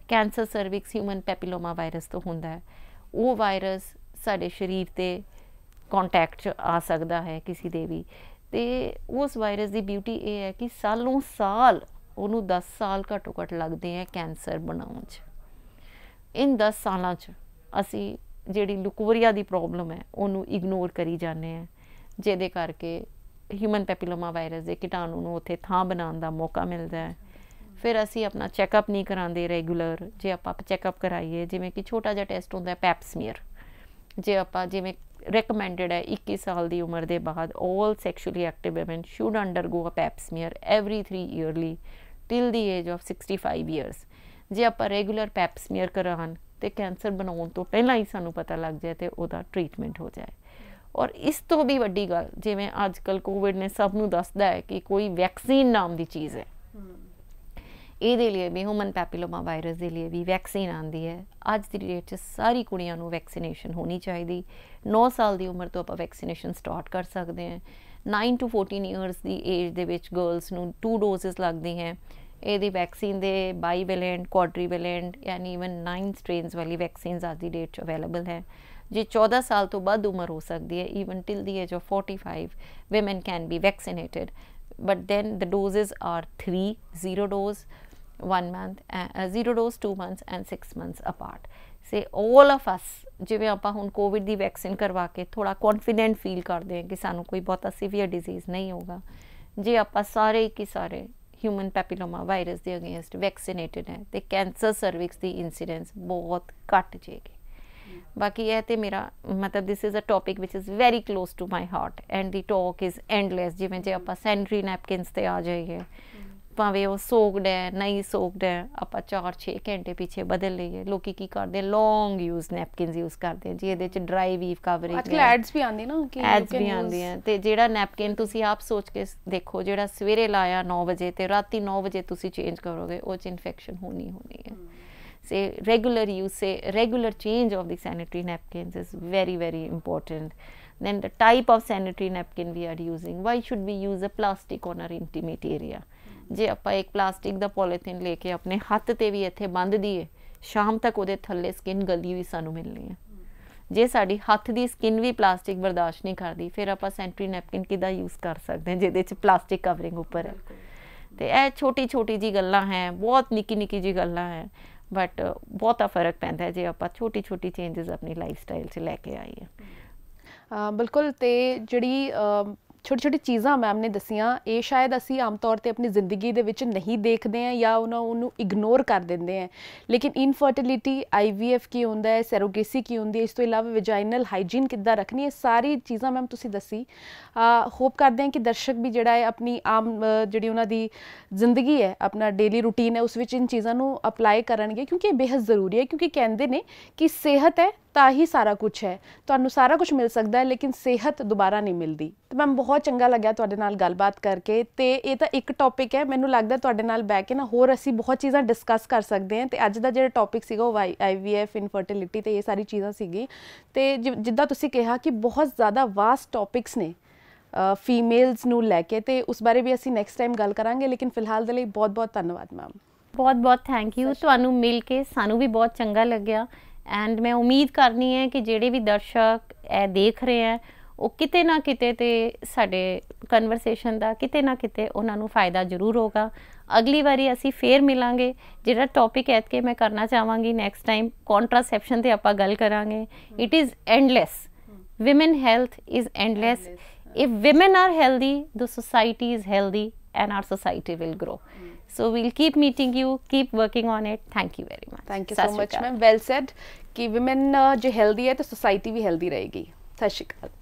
Cancer cervix human papilloma virus ਤੋਂ ਹੁੰਦਾ ਹੈ। ਉਹ ਵਾਇਰਸ ਸਾਡੇ ਸਰੀਰ 'ਤੇ ਕੰਟੈਕਟ 'ਚ ਆ ਸਕਦਾ ਹੈ ਕਿਸੇ ਦੇ ਵੀ, ਅਤੇ ਉਸ ਵਾਇਰਸ ਦੀ ਬਿਊਟੀ ਇਹ ਹੈ ਕਿ ਸਾਲੋਂ ਸਾਲ ਉਹਨੂੰ 10 ਸਾਲ ਘੱਟੋ ਘੱਟ ਲੱਗਦੇ ਹੈ ਕੈਂਸਰ ਬਣਾਉਣ 'ਚ। ਇਨ 10 ਸਾਲਾਂ 'ਚ ਅਸੀਂ ਜਿਹੜੀ ਲੁਕੋਰੀਆ ਦੀ ਪ੍ਰੋਬਲਮ ਹੈ ਉਹਨੂੰ ਇਗਨੋਰ ਕਰੀ ਜਾਂਦੇ ਹਾਂ, ਜਿਹਦੇ ਕਰਕੇ ਹਿਊਮਨ ਪੈਪਿਲੋਮਾ ਵਾਇਰਸ ਦੇ ਕੀਟਾਣੂ ਨੂੰ ਉੱਥੇ ਥਾਂ ਬਣਾਉਣ ਦਾ ਮੌਕਾ ਮਿਲਦਾ ਹੈ। ਫਿਰ ਅਸੀਂ ਆਪਣਾ ਚੈੱਕਅਪ ਨਹੀਂ ਕਰਾਉਂਦੇ ਰੈਗੂਲਰ। ਜੇ ਆਪਾਂ ਚੈੱਕਅਪ ਕਰਾਈਏ, ਜਿਵੇਂ ਕਿ ਛੋਟਾ ਜਿਹਾ ਟੈਸਟ ਹੁੰਦਾ ਪੈਪਸਮੀਅਰ, ਜੇ ਆਪਾਂ ਜਿਵੇਂ ਰਿਕਮੈਂਡਡ ਹੈ 21 ਸਾਲ ਦੀ ਉਮਰ ਦੇ ਬਾਅਦ all sexually active women should undergo a pap smear every 3 yearly till the age of 65 years। ਜੇ ਆਪਾਂ ਰੈਗੂਲਰ ਪੈਪ ਸਮੀਅਰ ਕਰਾਉਣ ਅਤੇ ਕੈਂਸਰ ਬਣਾਉਣ ਤੋਂ ਪਹਿਲਾਂ ਹੀ ਸਾਨੂੰ ਪਤਾ ਲੱਗ ਜਾਏ ਅਤੇ ਉਹਦਾ ਟਰੀਟਮੈਂਟ ਹੋ ਜਾਏ। ਔਰ ਇਸ ਤੋਂ ਵੀ ਵੱਡੀ ਗੱਲ, ਜਿਵੇਂ ਅੱਜ ਕੱਲ੍ਹ ਕੋਵਿਡ ਨੇ ਸਭ ਨੂੰ ਦੱਸਦਾ ਹੈ ਕਿ ਕੋਈ ਵੈਕਸੀਨ ਨਾਮ ਦੀ ਚੀਜ਼ ਹੈ, ਇਹਦੇ ਲਈ ਵੀ ਹਿਊਮਨ ਪੈਪਿਲੋਮਾ ਵਾਇਰਸ ਦੇ ਲਈ ਵੀ ਵੈਕਸੀਨ ਆਉਂਦੀ ਹੈ। ਅੱਜ ਦੀ ਡੇਟ 'ਚ ਸਾਰੀ ਕੁੜੀਆਂ ਨੂੰ ਵੈਕਸੀਨੇਸ਼ਨ ਹੋਣੀ ਚਾਹੀਦੀ। 9 ਸਾਲ ਦੀ ਉਮਰ ਤੋਂ ਆਪਾਂ ਵੈਕਸੀਨੇਸ਼ਨ ਸਟਾਰਟ ਕਰ ਸਕਦੇ ਹਾਂ। 9 to 14 ਈਅਰਸ ਦੀ ਏਜ ਦੇ ਵਿੱਚ ਗਰਲਸ ਨੂੰ 2 ਡੋਜ਼ਸ ਲੱਗਦੀ ਹੈ। ਇਹਦੀ ਵੈਕਸੀਨ ਦੇ ਬਾਈਵੈਲੈਂਟ, ਕੁਆਡਰੀਵੈਲੈਂਟ ਯਾਨੀ ਈਵਨ 9 ਸਟ੍ਰੇਨਸ ਵਾਲੀ ਵੈਕਸੀਨਸ ਅੱਜ ਦੀ ਡੇਟ 'ਚ ਅਵੇਲੇਬਲ ਹੈ। ਜੇ 14 ਸਾਲ ਤੋਂ ਵੱਧ ਉਮਰ ਹੋ ਸਕਦੀ ਹੈ, even till the age of 45 women can be vaccinated, but then the doses are 3, 0 dose 1 month, 0 dose 2 months and 6 months apart. So all of us ਜਿਵੇਂ ਆਪਾਂ ਹੁਣ ਕੋਵਿਡ ਦੀ ਵੈਕਸੀਨ ਕਰਵਾ ਕੇ ਥੋੜ੍ਹਾ ਕੌਨਫੀਡੈਂਟ ਫੀਲ ਕਰਦੇ ਹਾਂ ਕਿ ਸਾਨੂੰ ਕੋਈ ਬਹੁਤਾ ਸੀਵੀਅਰ ਡਿਜ਼ੀਜ਼ ਨਹੀਂ ਹੋਗਾ, ਜੇ ਆਪਾਂ ਸਾਰੇ ਕਿ ਸਾਰੇ ਹਿਊਮਨ ਪੈਪਿਲੋਮਾ ਵਾਇਰਸ ਦੇ ਅਗੇਂਸਟ ਵੈਕਸੀਨੇਟਡ ਹੈ ਤੇ ਕੈਂਸਰ ਸਰਵਿਕਸ ਦੀ ਇੰਸੀਡੈਂਸ ਬਹੁਤ ਘੱਟ ਜਾਏਗੀ। ਬਾਕੀ ਇਹ ਤੇ ਮੇਰਾ ਮਤਲਬ this is a topic which is very close to my heart and the talk is endless. ਜਿਵੇਂ ਜੇ ਆਪਾਂ ਸੈਨੀਟਰੀ ਨੈਪਕਿਨਸ 'ਤੇ ਆ ਜਾਈਏ, ਭਾਵੇਂ ਉਹ ਸੋਕਡ ਹੈ ਨਹੀਂ ਸੋਕਡ ਹੈ, ਆਪਾਂ 4-6 ਘੰਟੇ ਪਿੱਛੇ ਬਦਲ ਲਈਏ। ਲੋਕ ਕੀ ਕਰਦੇ, ਲੌਂਗ ਯੂਜ਼ ਨੈਪਕਿਨਸ ਯੂਜ਼ ਕਰਦੇ ਆ ਜੀ, ਇਹਦੇ 'ਚ ਡਰਾਈ ਵੀਵ ਕਵਰੇਜ ਅੱਜਕੱਲ ਐਡਸ ਵੀ ਆਉਂਦੀ ਨਾ ਕਿ ਐਡਸ ਵੀ ਆਉਂਦੀਆਂ। ਅਤੇ ਜਿਹੜਾ ਨੈਪਕਿਨ ਤੁਸੀਂ ਆਪ ਸੋਚ ਕੇ ਦੇਖੋ, ਜਿਹੜਾ ਸਵੇਰੇ ਲਾਇਆ 9 ਵਜੇ ਅਤੇ ਰਾਤੀ 9 ਵਜੇ ਤੁਸੀਂ ਚੇਂਜ ਕਰੋਗੇ, ਉਹ 'ਚ ਇਨਫੈਕਸ਼ਨ ਹੋਣੀ ਹੈ। Say regular use, say regular change of the sanitary napkins is very, very important. Then the type of sanitary napkin we are using. Why should we use a plastic on our intimate area? ਜੇ ਆਪਾਂ ਇੱਕ plastic ਦਾ polythene ਲੈ ਕੇ ਆਪਣੇ ਹੱਥ 'ਤੇ ਵੀ ਇੱਥੇ ਬੰਨ੍ਹ ਦਈਏ, ਸ਼ਾਮ ਤੱਕ ਉਹਦੇ ਥੱਲੇ ਸਕਿਨ ਗਲੀ ਵੀ ਸਾਨੂੰ ਮਿਲਣੀ ਹੈ। ਜੇ ਸਾਡੀ ਹੱਥ ਦੀ ਸਕਿਨ ਵੀ ਪਲਾਸਟਿਕ ਬਰਦਾਸ਼ਤ ਨਹੀਂ ਕਰਦੀ, ਫਿਰ ਆਪਾਂ ਸੈਨੀਟਰੀ ਨੈਪਕਿਨ ਕਿੱਦਾਂ ਯੂਜ਼ ਕਰ ਸਕਦੇ ਹਾਂ ਜਿਹਦੇ 'ਚ ਪਲਾਸਟਿਕ ਕਵਰਿੰਗ ਉੱਪਰ ਹੈ। ਅਤੇ ਇਹ ਛੋਟੀ ਛੋਟੀ ਜਿਹੀ ਗੱਲਾਂ ਹੈ, ਬਹੁਤ ਨਿੱਕੀ ਨਿੱਕੀ ਜਿਹੀ ਗੱਲਾਂ ਹੈ, ਬਟ ਬਹੁਤਾ ਫਰਕ ਪੈਂਦਾ ਜੇ ਆਪਾਂ ਛੋਟੀ ਛੋਟੀ ਚੇਂਜਸ ਆਪਣੀ ਲਾਈਫ ਸਟਾਈਲ 'ਚ ਲੈ ਕੇ ਆਈਏ। ਬਿਲਕੁਲ। ਅਤੇ ਜਿਹੜੀ ਛੋਟੀ ਛੋਟੀ ਚੀਜ਼ਾਂ ਮੈਮ ਨੇ ਦੱਸੀਆਂ, ਇਹ ਸ਼ਾਇਦ ਅਸੀਂ ਆਮ ਤੌਰ 'ਤੇ ਆਪਣੀ ਜ਼ਿੰਦਗੀ ਦੇ ਵਿੱਚ ਨਹੀਂ ਦੇਖਦੇ ਹਾਂ ਜਾਂ ਉਹਨੂੰ ਇਗਨੋਰ ਕਰ ਦਿੰਦੇ ਹਾਂ, ਲੇਕਿਨ ਇਨਫਰਟੀਲਿਟੀ, IVF ਕੀ ਹੁੰਦਾ ਹੈ, ਸੈਰੋਗੇਸੀ ਕੀ ਹੁੰਦੀ ਹੈ, ਇਸ ਤੋਂ ਇਲਾਵਾ ਵਜਾਈਨਲ ਹਾਈਜੀਨ ਕਿੱਦਾਂ ਰੱਖਣੀ ਹੈ, ਸਾਰੀ ਚੀਜ਼ਾਂ ਮੈਮ ਤੁਸੀਂ ਦੱਸੀ। ਹੋਪ ਕਰਦੇ ਹਾਂ ਕਿ ਦਰਸ਼ਕ ਵੀ ਜਿਹੜਾ ਹੈ ਆਪਣੀ ਆਮ ਜਿਹੜੀ ਉਹਨਾਂ ਦੀ ਜ਼ਿੰਦਗੀ ਹੈ, ਆਪਣਾ ਡੇਲੀ ਰੂਟੀਨ ਹੈ, ਉਸ ਵਿੱਚ ਇਨ ਚੀਜ਼ਾਂ ਨੂੰ ਅਪਲਾਈ ਕਰਨਗੇ, ਕਿਉਂਕਿ ਇਹ ਬੇਹੱਦ ਜ਼ਰੂਰੀ ਹੈ। ਕਿਉਂਕਿ ਕਹਿੰਦੇ ਨੇ ਕਿ ਸਿਹਤ ਹੈ ਤਾਂ ਹੀ ਸਾਰਾ ਕੁਛ ਹੈ, ਤੁਹਾਨੂੰ ਸਾਰਾ ਕੁਛ ਮਿਲ ਸਕਦਾ ਹੈ ਲੇਕਿਨ ਸਿਹਤ ਦੁਬਾਰਾ ਨਹੀਂ ਮਿਲਦੀ। ਅਤੇ ਮੈਮ ਬਹੁਤ ਚੰਗਾ ਲੱਗਿਆ ਤੁਹਾਡੇ ਨਾਲ ਗੱਲਬਾਤ ਕਰਕੇ। ਅਤੇ ਇਹ ਤਾਂ ਇੱਕ ਟੌਪਿਕ ਹੈ, ਮੈਨੂੰ ਲੱਗਦਾ ਤੁਹਾਡੇ ਨਾਲ ਬਹਿ ਕੇ ਨਾ ਹੋਰ ਅਸੀਂ ਬਹੁਤ ਚੀਜ਼ਾਂ ਡਿਸਕਸ ਕਰ ਸਕਦੇ ਹਾਂ। ਅਤੇ ਅੱਜ ਦਾ ਜਿਹੜਾ ਟੌਪਿਕ ਸੀਗਾ ਉਹ IVF, ਇਨਫਰਟੀਲਿਟੀ ਅਤੇ ਇਹ ਸਾਰੀ ਚੀਜ਼ਾਂ ਸੀਗੀ। ਅਤੇ ਜਿੱਦਾਂ ਤੁਸੀਂ ਕਿਹਾ ਕਿ ਬਹੁਤ ਜ਼ਿਆਦਾ ਵਾਸਟ ਟੌਪਿਕਸ ਨੇ ਫੀਮੇਲਸ ਨੂੰ ਲੈ ਕੇ, ਅਤੇ ਉਸ ਬਾਰੇ ਵੀ ਅਸੀਂ ਨੈਕਸਟ ਟਾਈਮ ਗੱਲ ਕਰਾਂਗੇ। ਲੇਕਿਨ ਫਿਲਹਾਲ ਦੇ ਲਈ ਬਹੁਤ ਬਹੁਤ ਧੰਨਵਾਦ ਮੈਮ। ਬਹੁਤ ਬਹੁਤ ਥੈਂਕ ਯੂ। ਤੁਹਾਨੂੰ ਮਿਲ ਕੇ ਸਾਨੂੰ ਵੀ ਬਹੁਤ ਚੰਗਾ ਲੱਗਿਆ। ਐਂਡ ਮੈਂ ਉਮੀਦ ਕਰਨੀ ਹੈ ਕਿ ਜਿਹੜੇ ਵੀ ਦਰਸ਼ਕ ਇਹ ਦੇਖ ਰਹੇ ਹੈ, ਉਹ ਕਿਤੇ ਨਾ ਕਿਤੇ ਤੇ ਸਾਡੇ ਕਨਵਰਸੇਸ਼ਨ ਦਾ ਕਿਤੇ ਨਾ ਕਿਤੇ ਉਹਨਾਂ ਨੂੰ ਫਾਇਦਾ ਜ਼ਰੂਰ ਹੋਗਾ। ਅਗਲੀ ਵਾਰੀ ਅਸੀਂ ਫੇਰ ਮਿਲਾਂਗੇ। ਜਿਹੜਾ ਟੌਪਿਕ ਐਤਕੇ ਮੈਂ ਕਰਨਾ ਚਾਹਾਂਗੀ ਨੈਕਸਟ ਟਾਈਮ, ਕੌਂਟਰਾਸੈਪਸ਼ਨ 'ਤੇ ਆਪਾਂ ਗੱਲ ਕਰਾਂਗੇ। It is endless, women health is endless. If women are healthy, the society is healthy and our society will grow. So we'll keep meeting you, keep working on it. Thank you very much. Thank you so much ma'am. Well said कि women जो healthy है तो society भी healthy रहेगी। सत श्री अकाल।